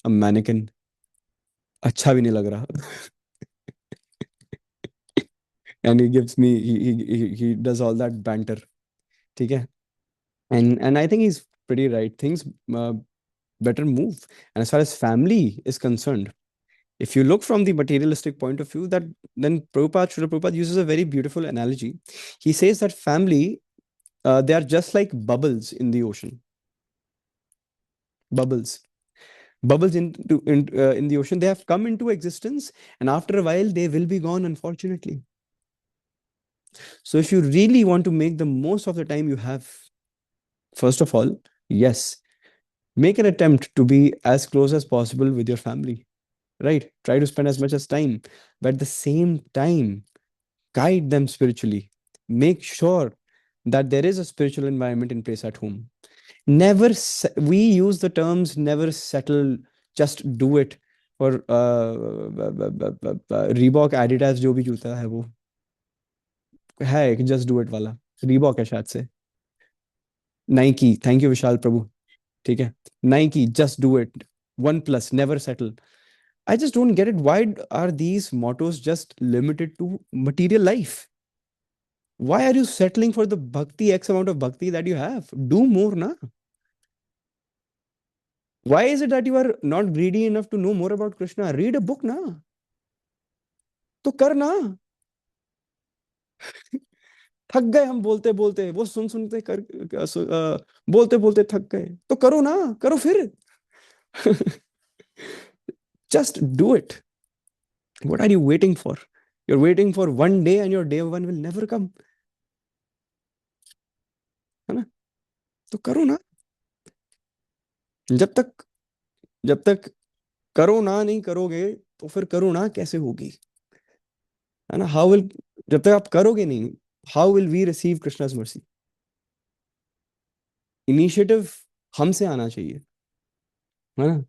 a mannequin, अच्छा भी नहीं लग रहा। And he gives me, he does all that banter. ठीक है। And I think he's pretty right. Things better move. And as far as family is concerned, if you look from the materialistic point of view, that then Prabhupada, Srila Prabhupada uses a very beautiful analogy. He says that family, they are just like bubbles in the ocean. Bubbles. Bubbles in the ocean. They have come into existence, and after a while, they will be gone, unfortunately. So, if you really want to make the most of the time you have, first of all, yes, make an attempt to be as close as possible with your family. Right? Try to spend as much as time, but at the same time, guide them spiritually. Make sure that there is a spiritual environment in place at home. Never, we use the terms never settle, just do it. और Reebok Adidas जो भी जूता है वो है एक just do it वाला, Reebok है शायद से, नाइकी, थैंक यू विशाल प्रभु। ठीक है। Nike just do it, one plus never settle. I just don't get it. Why are these mottos just limited to material life? Why are you settling for the bhakti, X amount of bhakti that you have? Do more, na? Why is it that you are not greedy enough to know more about Krishna? Read a book, na? तो कर ना। थक गए हम बोलते बोलते, वो सुन सुनते कर, बोलते बोलते थक गए, तो करो ना, करो फिर। Just do it. What are you waiting for? You're waiting for one day and your day one will never come. है ना। तो करो ना। जब तक, जब तक करो ना नहीं करोगे, तो फिर करुणा कैसे होगी, है ना? हाउ विल, जब तक आप करोगे नहीं, how will we receive Krishna's mercy? Initiative हमसे आना चाहिए, है ना?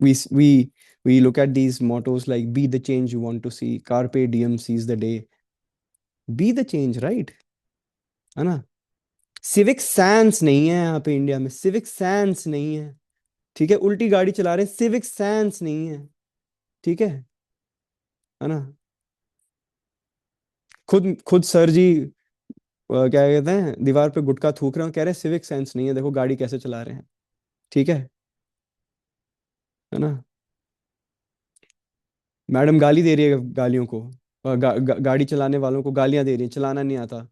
We look at these mottos like be the change you want to see, carpe diem, seize the day. Be the change, right? है ना? सिविक सेंस नहीं है यहाँ पे इंडिया में, सिविक सेंस नहीं है। ठीक है, उल्टी गाड़ी चला रहे हैं, सिविक सेंस नहीं है। ठीक है ना? खुद खुद सर जी क्या कहते हैं, दीवार पे गुटखा थूक रहे हैं, कह रहे हैं सिविक सेंस नहीं है, देखो गाड़ी कैसे चला रहे हैं। ठीक है ना? मैडम गाली दे रही है गालियों को, गाड़ी चलाने वालों को गालियां दे रही है, चलाना नहीं आता।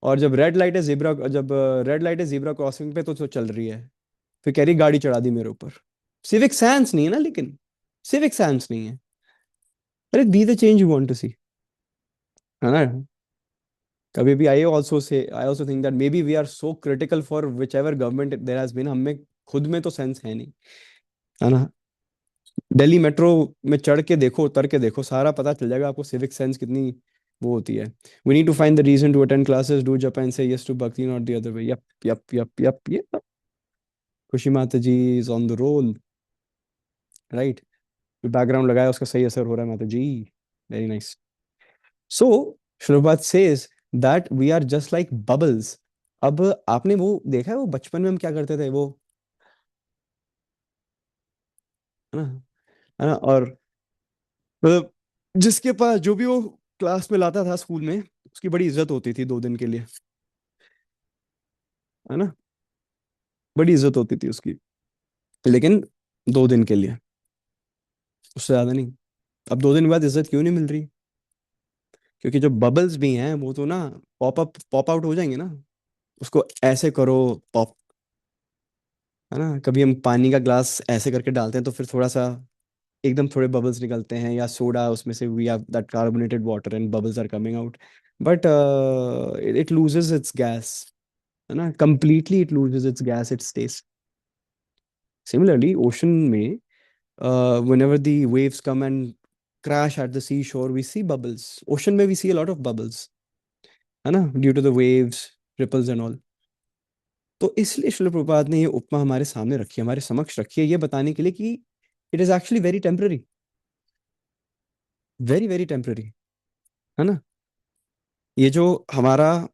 और जब रेड लाइट है जीब्रा क्रॉसिंग पे तो चल रही है, फिर कह रही गाड़ी चढ़ा दी मेरे ऊपर। सिविक सेंस नहीं है ना, लेकिन सिविक सेंस नहीं है। अरे be the change you want to see, है ना? कभी भी I also think that maybe we are so critical for whichever government there has been, हमें खुद में तो सेंस है नहीं, है ना? दिल्ली मेट्रो में चढ़ के देखो, उतर के देखो, सारा पता चल जाएगा आपको सिविक सेंस कितनी वो होती है। We need to find the reason to attend classes, do जापान से yes to bhakti, not the other way. Yup yup yup yup yup. Khushi Mata ji is on the roll, right? Background लगाया, उसका सही असर हो रहा है माता जी। Very nice. सो शुरुआत says that we are just like bubbles. अब आपने वो देखा है, वो बचपन में हम क्या करते थे, वो, है ना? है ना? और मतलब जिसके पास जो भी वो क्लास में लाता था स्कूल में, उसकी बड़ी इज्जत होती थी 2 दिन के लिए, है ना? बड़ी इज्जत होती थी उसकी, लेकिन 2 दिन के लिए, उससे ज्यादा नहीं। अब 2 दिन बाद इज्जत क्यों नहीं मिल रही? क्योंकि जो बबल्स भी हैं वो तो ना पॉप आउट हो जाएंगे ना। उसको ऐसे करो, पॉप, है ना? कभी हम पानी का ग्लास ऐसे करके डालते हैं तो फिर थोड़ा सा एकदम थोड़े बबल्स निकलते हैं, या सोडा उसमें से, we have that carbonated water and bubbles are coming out, but it loses its gas, है ना? Completely it loses its gas, its taste. Similarly ocean में, whenever the waves come and crash at the seashore, we see bubbles. Ocean में we see a lot of bubbles, है ना? Due to the waves, ripples and all. तो इसलिए शिल प्रभुपाद ने ये उपमा हमारे सामने रखी है, हमारे समक्ष रखी है, ये बताने के लिए कि it is actually very temporary, very very temporary, है ना? ये जो हमारा,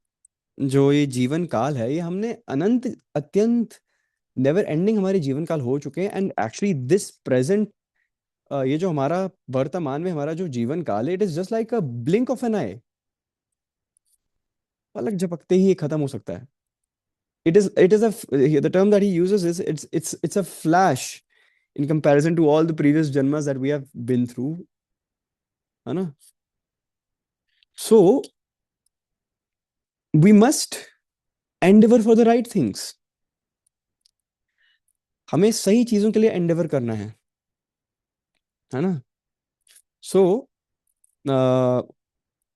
जो ये जीवन काल है, ये हमने अनंत, अत्यंत नेवर एंडिंग हमारे जीवन काल हो चुके हैं। एंड एक्चुअली दिस प्रेजेंट, ये जो हमारा वर्तमान में हमारा जो जीवन काल है, it is just like a blink of an eye. पलक झपकते ही ये खत्म हो सकता है। It is a the term that he uses is it's a flash in comparison to all the previous janmas that we have been through, है ना? So we must endeavor for the right things, हमें सही चीजों के लिए Endeavour करना है ना? सो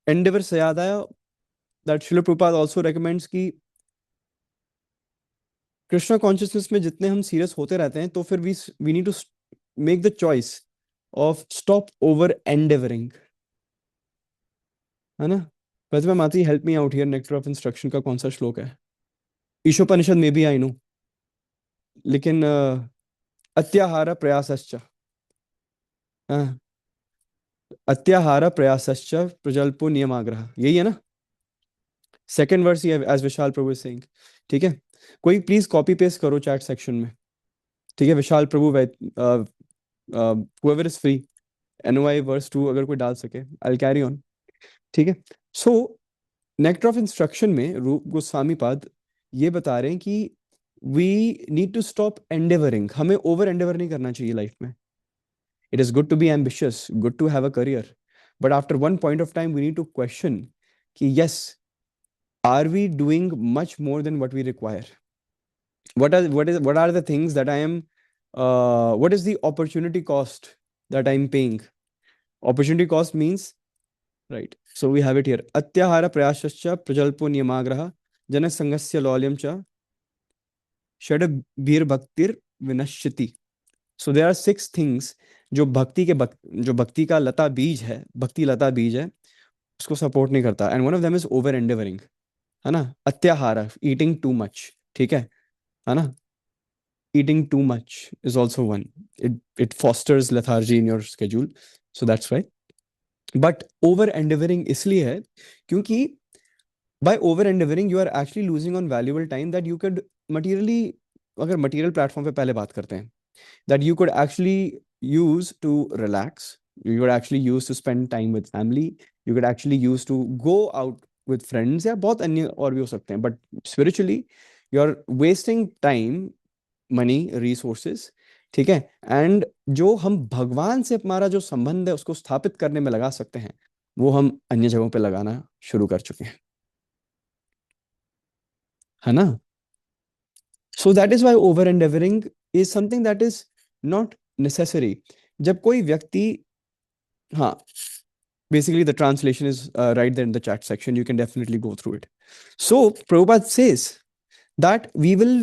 एंडेवर से याद आया दैट शिल प्रभुपाद ऑल्सो रेकमेंड्स कि कृष्णा कॉन्शियसनेस में जितने हम सीरियस होते रहते हैं, तो फिर we need to make the choice of stop over endeavoring, है ना? Pratibha Mati, help me out here, nectar of instruction का कौन सा श्लोक है? ईशोपनिषद में भी, आई नो, लेकिन अत्याहार प्रयासश्च, हाँ, अत्याहार प्रयासश्च प्रजल्पो नियमाग्रह, यही है ना? सेकंड वर्स ही एज विशाल प्रभु सिंह। ठीक है, कोई प्लीज कॉपी पेस्ट करो चैट सेक्शन में। ठीक है, विशाल प्रभु, whoever is free, NOI verse 2 अगर कोई डाल सके, I'll carry on। ठीक है। सो नेक्टर ऑफ इंस्ट्रक्शन में रूप गोस्वामी पाद ये बता रहे हैं कि we need to stop endeavouring, हमें ओवर एंडेवर नहीं करना चाहिए लाइफ में। It is good to be ambitious, good to have a career, but after one point of time we need to question कि yes, are we doing much more than what we require? What are the things that I am, what is the opportunity cost that I'm paying? Opportunity cost means, right, so we have it here, atyahara prayasascha prajalpo niyamagraha janasangasya lolyam cha षड भीर भक्तिर विनश्यति। So there are 6 things जो जो भक्ति का लता बीज है, भक्ति लता बीज है, उसको सपोर्ट नहीं करता। And one of them is over endeavoring, है ना, अत्याहार, ईटिंग टू मच, ठीक है ना, eating too much is also one. It fosters lethargy in your schedule, so that's why. But over endeavoring इसलिए है क्योंकि by over endeavoring you are actually losing on valuable time that you could materially, अगर material platform पे पहले बात करते हैं, that you could actually use to relax, you could actually use to spend time with family, you could actually use to go out with friends, या बहुत अन्य और भी हो सकते हैं, but spiritually you're wasting time, money, resources, ठीक है। एंड जो हम भगवान से हमारा जो संबंध है उसको स्थापित करने में लगा सकते हैं, वो हम अन्य जगहों पे लगाना शुरू कर चुके हैं, है ना। So that is why over endeavoring is something that is not necessary. जब कोई व्यक्ति, हाँ, basically the translation is right there in the chat section, you can definitely go through it. So Prabhupada says that we will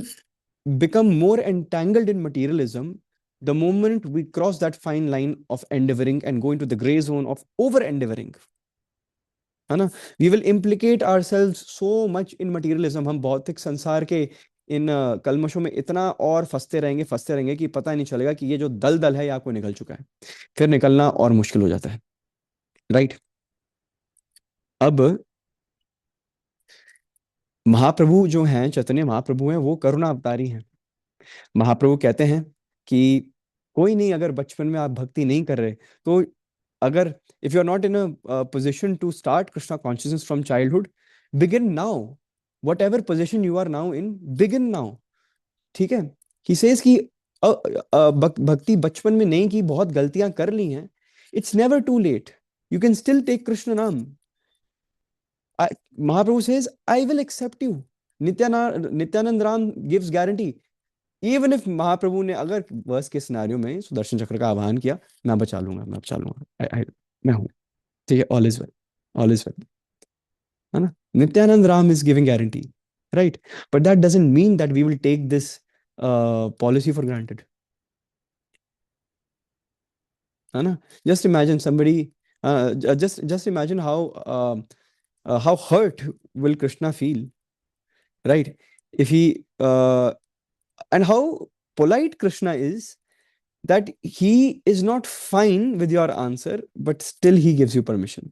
become more entangled in materialism the moment we cross that fine line of endeavoring and go into the gray zone of over endeavoring, है ना। We will implicate ourselves so much in materialism, हम भौतिक संसार के इन कलमशों में इतना और फंसते रहेंगे कि पता ही नहीं चलेगा कि ये जो दल दल है ये आपको निकल चुका है, फिर निकलना और मुश्किल हो जाता है, राइट। अब महाप्रभु जो हैं, चैतन्य महाप्रभु हैं, वो करुणा अवतारी हैं। महाप्रभु कहते हैं कि कोई नहीं, अगर बचपन में आप भक्ति नहीं कर रहे, तो अगर if you are not in a position to start Krishna consciousness from childhood, begin now, whatever position you are now in, begin now, ठीक है। ही सेज कि भक्ति बचपन में नहीं की, बहुत गलतियां कर ली हैं, it's never too late, you can still take Krishna नाम। Mahaprabhu says I will accept you, Nityananda Ram gives guarantee. Even if Mahaprabhu ने अगर वर्स्ट के सिनारियो में सुदर्शन चक्र का आह्वान किया, मैं बचा लूंगा, मैं बचा लूंगा, मैं हूं, ठीक है, all is well, all is well, है ना। Nityananda Ram is giving guarantee, right. But that doesn't mean that we will take this policy for granted, है ना। Just imagine somebody, just imagine how hurt will Krishna feel, right, if he and how polite Krishna is, that he is not fine with your answer, but still he gives you permission.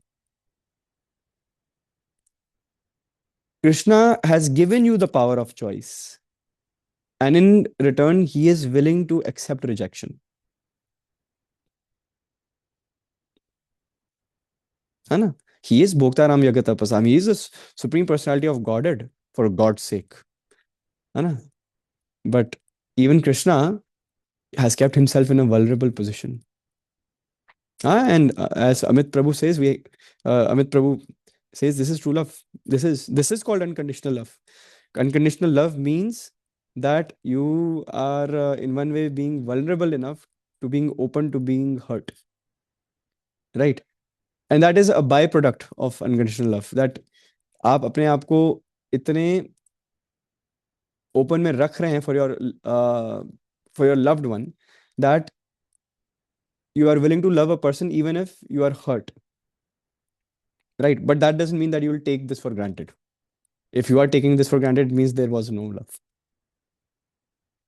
Krishna has given you the power of choice, and in return he is willing to accept rejection, है ना। he is bhoktaram yagat tapasam, he is the supreme personality of godhead for God's sake, है ना। But even Krishna has kept himself in a vulnerable position. And as Amit Prabhu says, this is true love. This is called unconditional love. Unconditional love means that you are in one way being vulnerable enough to being open to being hurt, right? And that is a byproduct of unconditional love. That आप अपने आप को इतने open में रख रहे हैं for your loved one, that you are willing to love a person even if you are hurt, right? But that doesn't mean that you will take this for granted. If you are taking this for granted, it means there was no love.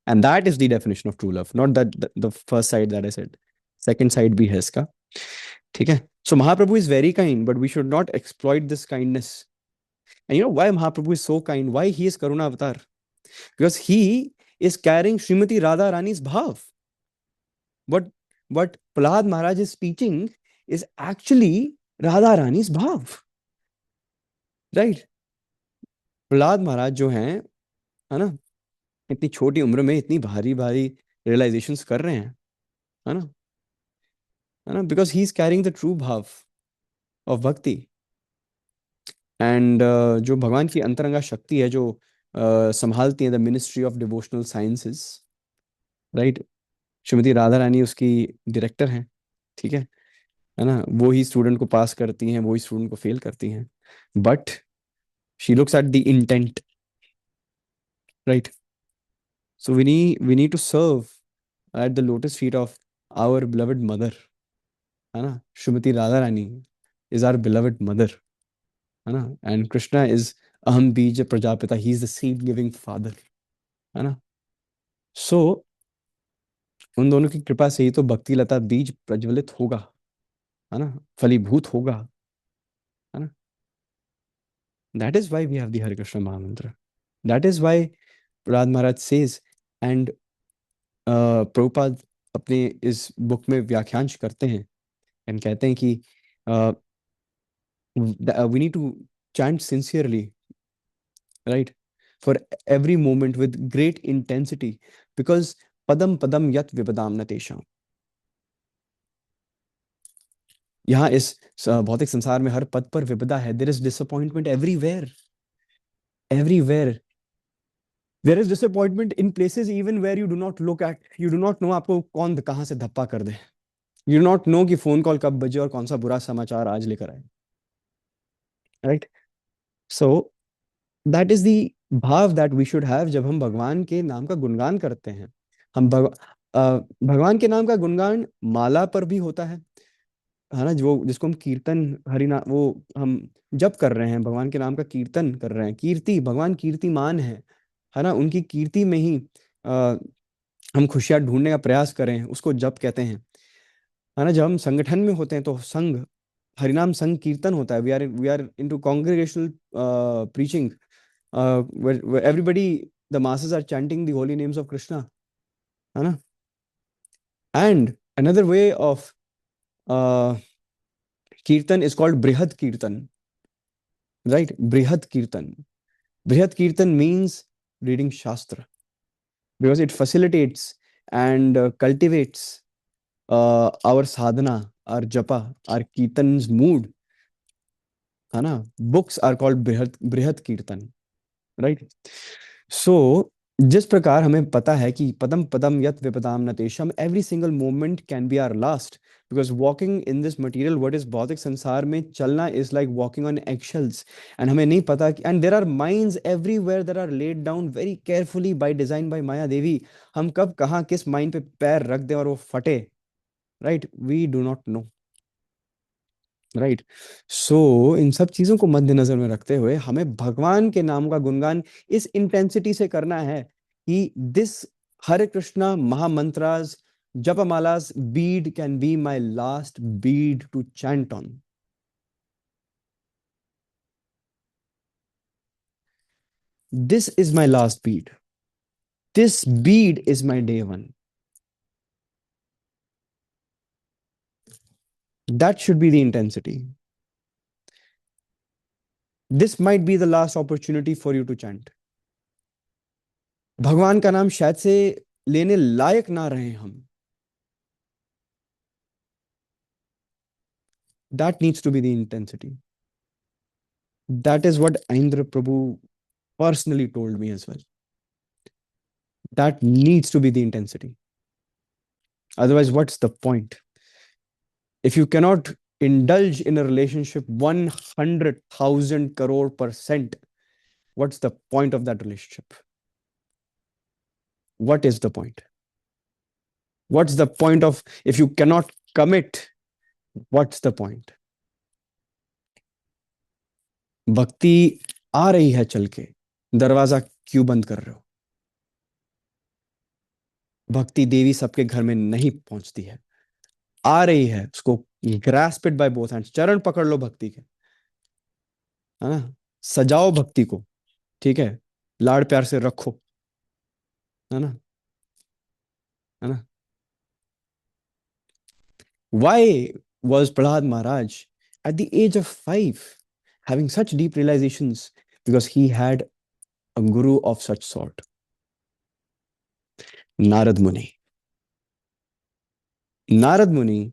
And that is the definition of true love, not that the first side that I said. Second side bhi hai iska. ठीक है? So Mahaprabhu is very kind, but we should not exploit this kindness. And you know why Mahaprabhu is so kind? Why he is Karuna Avatar? Because he is carrying Srimati Radha Rani's bhav. What Prahlad Maharaj is teaching is actually Radha Rani's bhav. Right? Prahlad महाराज जो हैं, है ना, इतनी छोटी उम्र में इतनी भारी भारी रियलाइजेशंस कर रहे हैं, है ना, है ना, because he is carrying the true bhava of bhakti. And जो भगवान की अंतरंगा शक्ति है, जो संभालती है the ministry of devotional sciences, right, Shrimati Radha Rani उसकी डायरेक्टर हैं, ठीक है ना। वो ही स्टूडेंट को पास करती हैं, वो ही स्टूडेंट को फेल करती हैं, but she looks at the intent, right. So we need to serve at the lotus feet of our beloved mother, है ना, Shrimati Radha Rani is our beloved mother, है ना, एंड कृष्णा इज अहम बीज प्रजापिता, he is the seed giving father, है ना। सो उन दोनों की कृपा से ही तो भक्ति लता बीज प्रज्वलित होगा, है ना, फलीभूत होगा, है ना। That is why we have the Hare Krishna mahamantra, that is why Prahlad Maharaj says, and Prabhupada अपने इस बुक में व्याख्यांश करते हैं एंड कहते हैं कि we need to chant sincerely, right? For every moment with great intensity, because padam padam yat vipadam natesham. यहाँ इस भौतिक संसार में हर पद पर विपदा है. There is disappointment everywhere. Everywhere. There is disappointment in places even where you do not look at. You do not know आपको कौन कहाँ से धप्पा कर दे. You do not know कि फोन कॉल कब बजे और कौन सा बुरा समाचार आज लेकर आए. Right? So that is the भाव दैट वी शुड हैव जब हम भगवान के नाम का गुणगान करते हैं. हम भगवान के नाम का गुणगान माला पर भी होता है ना, जो जिसको हम कीर्तन हरिना वो हम जप कर रहे हैं, भगवान के नाम का कीर्तन कर रहे हैं. कीर्ति, भगवान कीर्तिमान है ना, उनकी कीर्ति में ही आ, हम खुशियां ढूंढने का प्रयास करें, उसको जप कहते हैं, है ना. जब हम संगठन में होते हैं तो संघ, हरिनाम संघ कीर्तन होता है. We are into congregational preaching, where everybody, the masses are chanting the holy names of Krishna, है ना. And another way of uh, kirtan is called brihad kirtan, right? Brihad kirtan means reading shastra, because it facilitates and cultivates our sadhana, our japa, our kirtan's mood, है ना. Books are called brihad kirtan, right? सो जिस प्रकार हमें पता है कि पदम पदम यत विपदाम न तेषम, every single moment can be our last, because walking in this material world, इस भौतिक संसार में चलना is like walking on eggshells. And हमें नहीं पता कि, and there are mines everywhere that are laid down very carefully by design by Maya Devi. हम कब कहाँ किस माइंड पे पैर रख दें और वो फटे, right, we do not know, right. So इन सब चीजों को मद्देनजर में रखते हुए हमें भगवान के नाम का गुणगान इस इंटेंसिटी से करना है कि दिस हरे कृष्णा महामंत्रास जपमालास bead can be my last bead to chant on. This is my last bead, this bead is my day one. That should be the intensity. This might be the last opportunity for you to chant. भगवान का नाम शायद से लेने लायक ना रहे हम. That needs to be the intensity. That is what Indra Prabhu personally told me as well. That needs to be the intensity. Otherwise, what's the point? If you cannot indulge in a relationship 100,000 crore %, what's the point of that relationship? What is the point? What's the point of, if you cannot commit, what's the point? भक्ति आ रही है चल के, दरवाजा क्यों बंद कर रहे हो? भक्ति देवी सबके घर में नहीं पहुंचती है, आ रही है, उसको grasp it by both hands, चरण पकड़ लो भक्ति के, है ना, सजाओ भक्ति को, ठीक है, लाड़ प्यार से रखो, है ना, है ना. Why was Prahlad Maharaj at the age of 5 having such deep realizations? Because he had a guru of such sort, Narad Muni. Narad Muni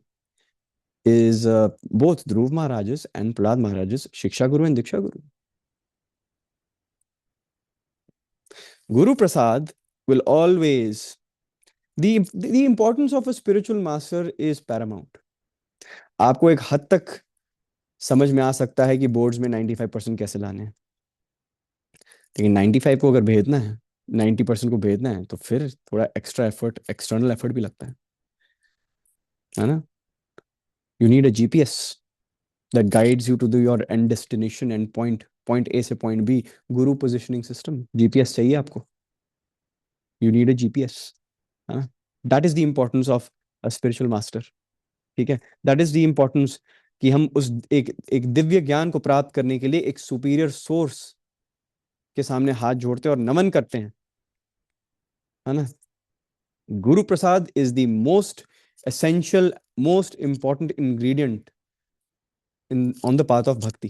is both Dhruv Maharaj's and Prahlad Maharaj's Shiksha Guru and Diksha Guru. Guru Prasad will always, the importance of a spiritual master is paramount. आपको एक हद तक समझ में आ सकता है कि boards में 95% कैसे लाने हैं, लेकिन 95 को अगर भेजना है 90% को भेजना है तो फिर थोड़ा एक्स्ट्रा एफर्ट, एक्सटर्नल एफर्ट भी लगता है ना? You need a GPS that guides you to the your end destination, end point, point A से point B. Guru positioning system, GPS चाहिए आपको। यू नीड अ जीपीएस, है ना? That is the importance of a spiritual master. ठीक है, that is the importance कि हम उस एक एक दिव्य ज्ञान को प्राप्त करने के लिए एक सुपीरियर सोर्स के सामने हाथ जोड़ते हैं और नमन करते हैं, है ना? Guru prasad is the most essential, most important ingredient in on the path of bhakti,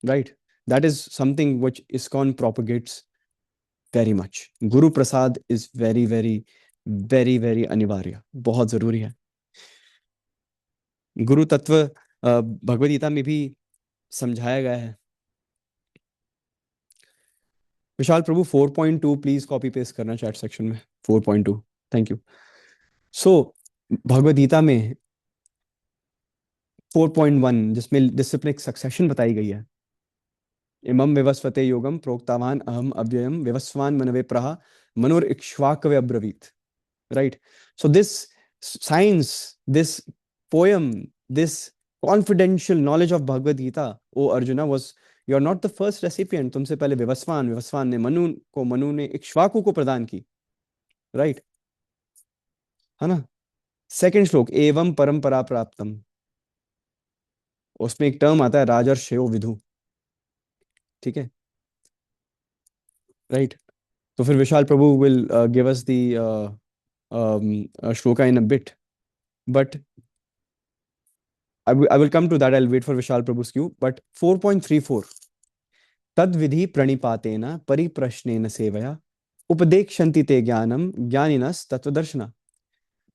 right? That is something which ISKCON propagates very much. Guru Prasad is very very very very अनिवार्य, बहुत जरूरी है। गुरु तत्व भगवद गीता में भी समझाया गया है। विशाल प्रभु 4.2 प्लीज कॉपी पेस्ट करना चैट सेक्शन में, 4.2, थैंक यू। सो भगवद गीता में 4.1 जिसमें डिसिप्लिन सक्सेशन बताई गई है, इमं विवस्वते योगम प्रोक्तावान अहम अव्ययम विवस्वान मनवे प्रहा Manor इक्ष्वाकवे अब्रवीत, right? So this science, this poem, this confidential knowledge of Bhagavad Gita, O Arjuna, was, you're not the first recipient. तुमसे पहले विवस्वान, विवस्वान ने मनु को, मनु ने इक्ष्वाकु को प्रदान की, right? है ना? सेकंड श्लोक, एवं परंपरा प्राप्तम, उसमें एक टर्म आता है राजर्षयो विधु, ठीक है, राइट? तो फिर Vishal Prabhu will give us the shloka in a bit, but I will come to that. I'll wait for Vishal Prabhu's cue. But 4.34, तद विधि प्रणिपातेन परिप्रश्नेन सेवया उपदेक्षन्ति ते ज्ञानम ज्ञानिनस तत्वदर्शना।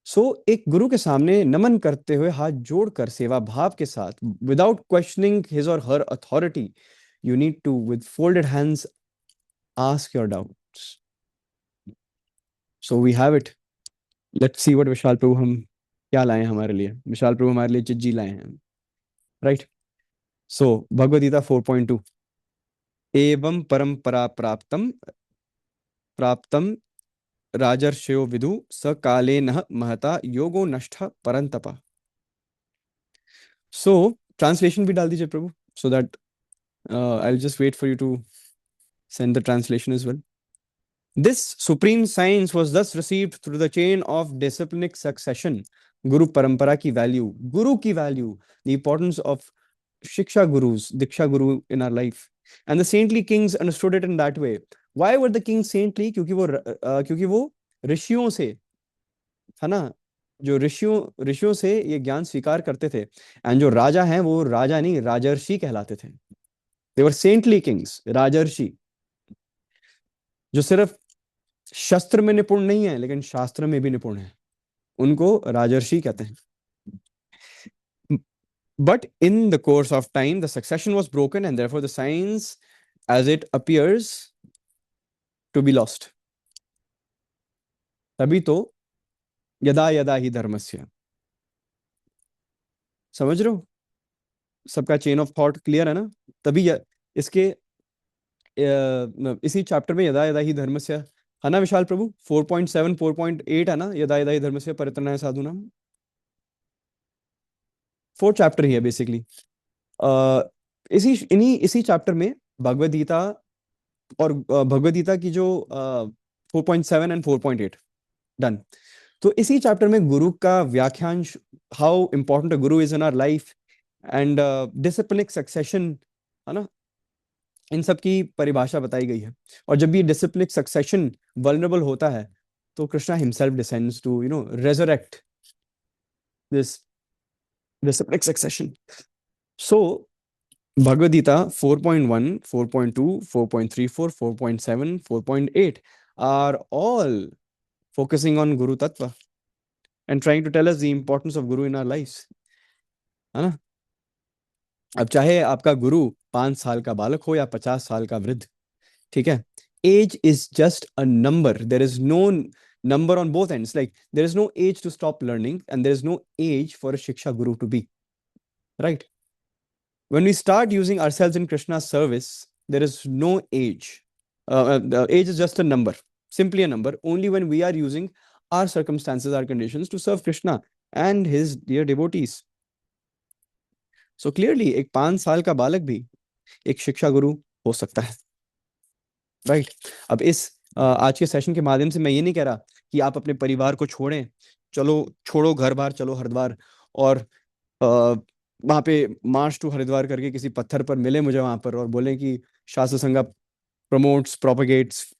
सो एक गुरु के सामने नमन करते हुए हाथ जोड़कर सेवा भाव के साथ, विदाउट क्वेश्चनिंग हिज और her authority, you need to with folded hands ask your doubts. So we have it, let's see what Vishal Prabhu हम क्या लाए हैं हमारे लिए। विशाल प्रभु हमारे लिए चिज्जी लाए हैं, राइट? सो भगवद गीता 4.2, एवं परंपरा प्राप्तम प्राप्तम राजर्षयो विदु स कालेन महता योगो नष्ट परंतप। सो ट्रांसलेशन भी डाल दीजिए प्रभु, so that I will just wait for you to send the translation as well. This supreme science was thus received through the chain of disciplinic succession. Guru Parampara ki value, Guru ki value, the importance of Shiksha Gurus, Diksha Guru in our life. And the saintly kings understood it in that way. Why were the kings saintly? क्योंकि वो ऋषियों से, है ना, जो ऋषियों से ये ज्ञान स्वीकार करते थे। एंड जो राजा हैं वो राजा नहीं, राजर्षि कहलाते थे। दे वर सेंटली किंग्स, राजर्षि, जो सिर्फ शस्त्र में निपुण नहीं है लेकिन शास्त्र में भी निपुण है, उनको राजर्षि कहते हैं। But in the course of time the succession was broken and therefore the science as it appears to be lost. तभी तो यदा यदा ही धर्मस्य, समझ रहे हो? सबका चेन ऑफ थॉट क्लियर है ना? तभी इसके इसी चैप्टर में यदा यदा ही धर्मस्य, है ना विशाल प्रभु? 4.7 4.8 है ना, यदा यदा ही धर्मस्य परित्रणाय साधूनाम। 4 चैप्टर ही है बेसिकली। इसी चैप्टर में भगवद गीता और भगवद गीता की जो 4.7 एंड 4.8 डन। तो इसी चैप्टर में गुरु का व्याख्यांश, how important a guru is in our life, and disciplic succession, है ना, इन सब की परिभाषा बताई गई है। और जब ये डिसिप्लिनिक सक्सेशन वल्नरेबल होता है तो Krishna himself descends to resurrect this disciplic succession. So Bhagavad Gita 4.1, 4.2, 4.34, 4.7, 4.8 are all focusing on Guru Tattva and trying to tell us the importance of Guru in our lives, है ना? अब चाहे आपका गुरु 5 साल का बालक हो या 50 साल का वृद्ध, ठीक है, age is just a number, there is no number on both ends, like there is no age to stop learning and there is no age for a shiksha guru to be, right? When we start using ourselves in Krishna's service, there is no age. age is just a number, simply a number, only when we are using our circumstances, our conditions to serve Krishna and his dear devotees. So clearly एक 5 साल का बालक भी एक शिक्षा गुरु हो सकता है, राइट? अब इस आज के सेशन के माध्यम से मैं ये नहीं कह रहा कि आप अपने परिवार को छोड़ें, चलो छोड़ो घर बार, चलो हरिद्वार, और वहां पे मार्च टू हरिद्वार करके किसी पत्थर पर मिले मुझे वहां पर और बोले कि शास्त्र संघ promotes, propagates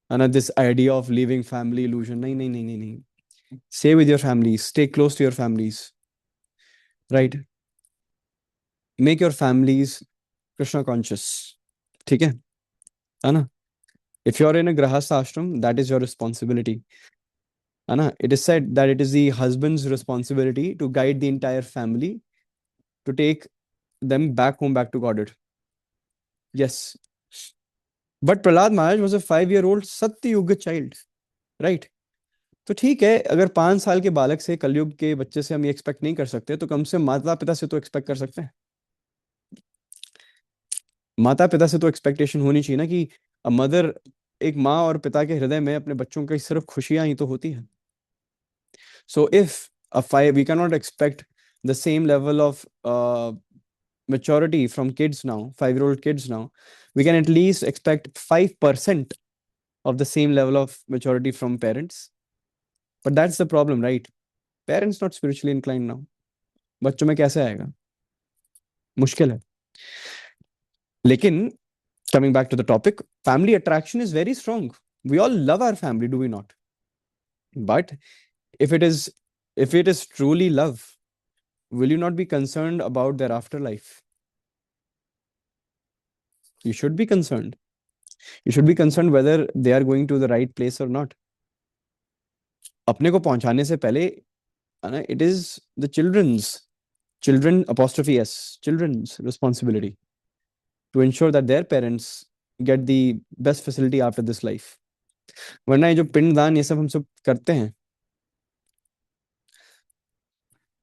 this idea of leaving family illusion. नहीं नहीं नहीं नहीं नहीं, stay with your families, stay close to your families, right? Make your families Krishna conscious, ठीक है ना? If you're in a grahastha ashram, that is your responsibility, है ना? It is said that it is the husband's responsibility to guide the entire family to take them back home, back to Godhead. Yes, but Prahlad Maharaj was a 5-year-old Satyuga child, right? तो ठीक है, अगर 5 साल के बालक से, कलयुग के बच्चे से हम ये एक्सपेक्ट नहीं कर सकते, तो कम से कम माता पिता से तो एक्सपेक्ट कर सकते हैं। माता पिता से तो एक्सपेक्टेशन होनी चाहिए ना कि मदर, एक माँ और पिता के हृदय में अपने बच्चों की सिर्फ खुशियां ही तो होती है। So if a five we can not expect the same level of maturity from kids now, 5-year-old kids now, we can at least expect 5% of the same level of maturity from parents. But that's the problem, right? Parents not spiritually inclined now, बच्चों में कैसे आएगा? मुश्किल है। लेकिन coming back to the topic, family attraction is very strong. We all love our family, do we not? But if it is truly love, will you not be concerned about their afterlife? You should be concerned. You should be concerned whether they are going to the right place or not. अपने को पहुंचाने से पहले, it is the children apostrophe s children's responsibility to ensure that their parents get the best facility after this life. वरना ये जो पिंडदान ये सब हम सब करते हैं,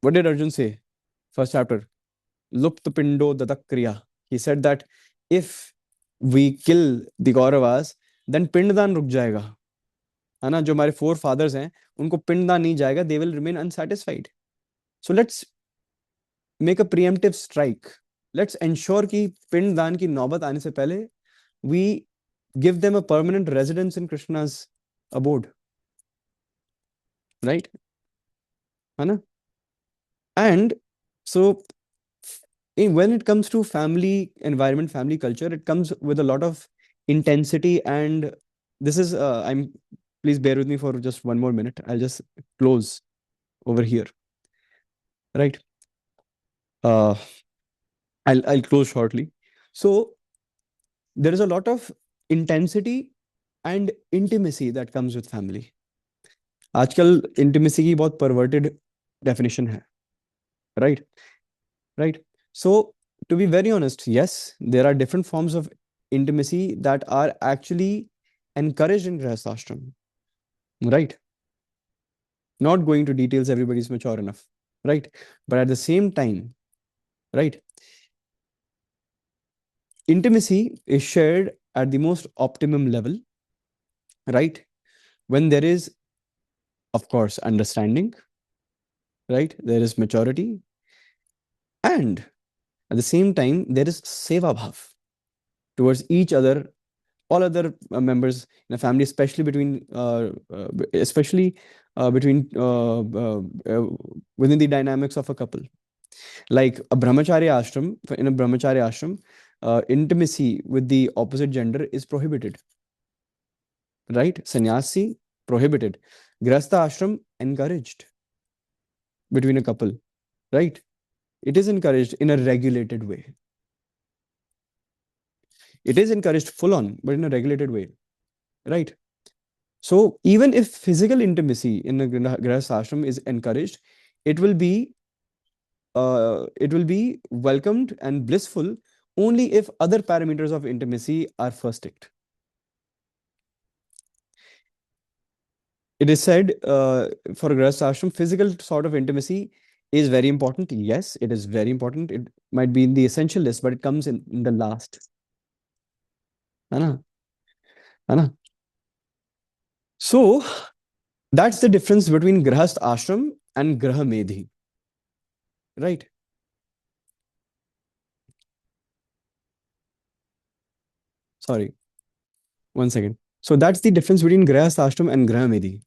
what did Arjun say? First chapter, Lupta Pindo Datak Kriya. He said that if we kill the Kauravas, then पिंडदान रुक जाएगा, है ना? जो हमारे फोर फादर्स हैं उनको पिंडदान नहीं जाएगा, they will remain unsatisfied. So let's make a preemptive strike. Let's ensure कि पिंडदान की नौबत आने से पहले we give them a permanent residence in Krishna's abode, right? है ना? And so when it comes to family environment, family culture, it comes with a lot of intensity. And this is please bear with me for just one more minute. I'll just close over here, right? I'll close shortly. So there is a lot of intensity and intimacy that comes with family. आजकल intimacy की बहुत perverted definition है, right? Right. So to be very honest, yes, there are different forms of intimacy that are actually encouraged in Grihastha Ashram, right? Not going to details, everybody's mature enough, right? But at the same time, right, intimacy is shared at the most optimum level, right? When there is, of course, understanding, right? There is maturity, and at the same time, there is seva bhav towards each other, all other members in a family, especially between within the dynamics of a couple. Like a brahmacharya ashram, in a brahmacharya ashram, intimacy with the opposite gender is prohibited, right? Sannyasi prohibited. Grihastha ashram encouraged between a couple, right? It is encouraged in a regulated way. It is encouraged full on, but in a regulated way, right? So even if physical intimacy in a Grihastha ashram is encouraged, it will be welcomed and blissful only if other parameters of intimacy are first ticked. It is said for Grihastha ashram, physical sort of intimacy is very important. Yes, it is very important. It might be in the essential list, but it comes in the last. है ना? है ना? So that's the difference between grihastha ashram and grihamedhi, right? Sorry, one second. So that's the difference between Grihast Ashram and Graha Medhi.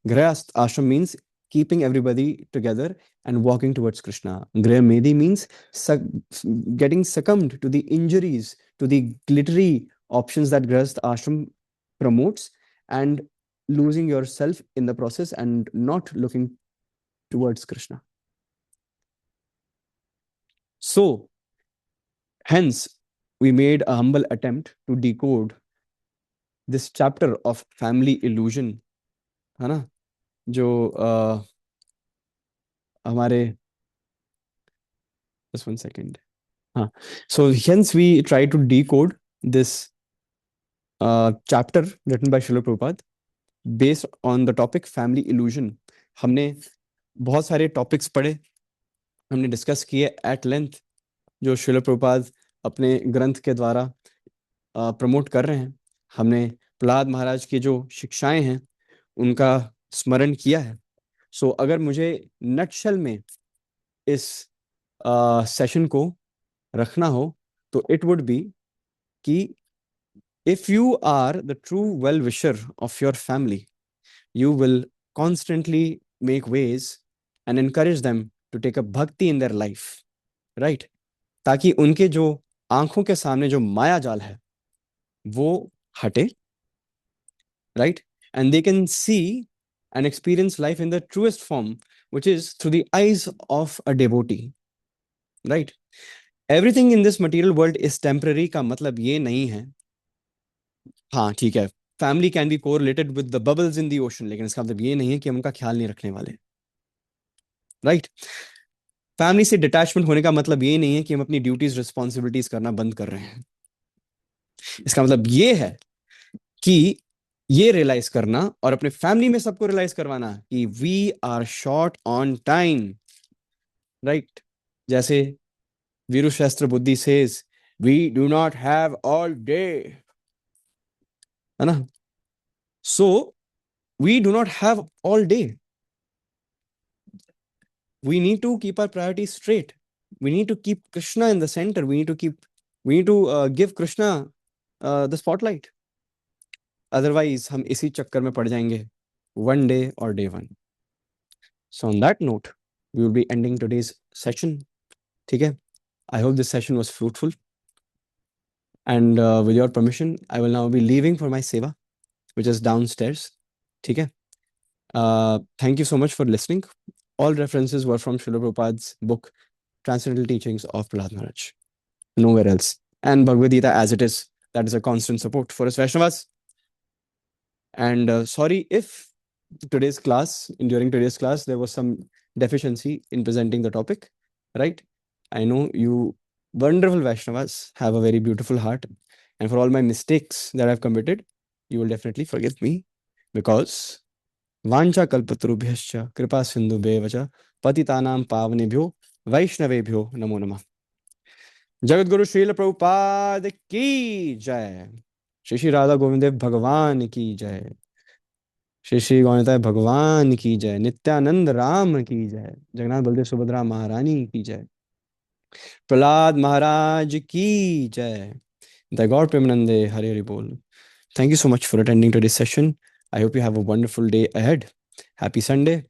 Grihast Ashram means keeping everybody together and walking towards Krishna. Graha Medhi means getting succumbed to the injuries, to the glittery options that Grihast Ashram promotes, and losing yourself in the process and not looking towards Krishna. So, hence, we made a humble attempt to decode this chapter of family illusion, है ना? जो हमारे, just one second. हाँ, so hence we try to decode this chapter written by Srila Prabhupada based on the topic family illusion. हमने बहुत सारे topics पढ़े, हमने डिस्कस किए एट लेंथ जो श्रील प्रभुपाद अपने ग्रंथ के द्वारा प्रमोट कर रहे हैं. हमने प्रहलाद महाराज की जो शिक्षाएं हैं उनका स्मरण किया है. सो अगर मुझे नटशल में इस सेशन को रखना हो तो इट वुड बी कि if you are the true well wisher of your family, you will constantly make ways and encourage them to take up bhakti in their life, right? ताकि उनके जो आंखों के सामने जो माया जाल है वो हटे, right? And they can see and experience life in the truest form, which is through the eyes of a devotee, right? Everything in this material world is temporary का मतलब ये नहीं है, हाँ ठीक है, family can be correlated with the bubbles in the ocean, लेकिन इसका मतलब ये नहीं है कि हम उनका ख्याल नहीं रखने वाले, राइट? फैमिली से डिटैचमेंट होने का मतलब ये नहीं है कि हम अपनी ड्यूटीज रिस्पॉन्सिबिलिटीज करना बंद कर रहे हैं. इसका मतलब ये है कि ये रियलाइज करना और अपने फैमिली में सबको रियलाइज करवाना कि we are short on time, right? जैसे वीरू शास्त्र बुद्धि says we do not have all day, है ना? So we do not have all day. We need to keep our priorities straight. We need to keep Krishna in the center. We need to give Krishna the spotlight. Otherwise हम इसी चक्कर में पड़ जाएंगे one day or day one. So on that note, we will be ending today's session. ठीक है? I hope this session was fruitful. And with your permission, I will now be leaving for my seva, which is downstairs. ठीक है? Thank you so much for listening. All references were from Srila Prabhupada's book, Transcendental Teachings of Prahlad Maharaj. Nowhere else. And Bhagavad Gita as it is. That is a constant support for us Vaishnavas. And sorry if during today's class, there was some deficiency in presenting the topic, right? I know you wonderful Vaishnavas have a very beautiful heart. And for all my mistakes that I've committed, you will definitely forgive me because वांछा कल्पतरुभ्यश्च कृपा सिंधुभ्येव च पतितानां पावनेभ्यो वैष्णवेभ्यो नमो नमः. जगत गुरु श्रील प्रभुपाद की जय. श्री श्री राधा गोविंद देव भगवान की जय. श्री श्री गौणताय भगवान की जय. नित्यानंद राम की जय. जगन्नाथ बलदेव सुभद्रा महारानी की जय. प्रहलाद महाराज की जय. The God Premanande Hare Hare Bol. Thank you so much for attending today's session. I hope you have a wonderful day ahead. Happy Sunday.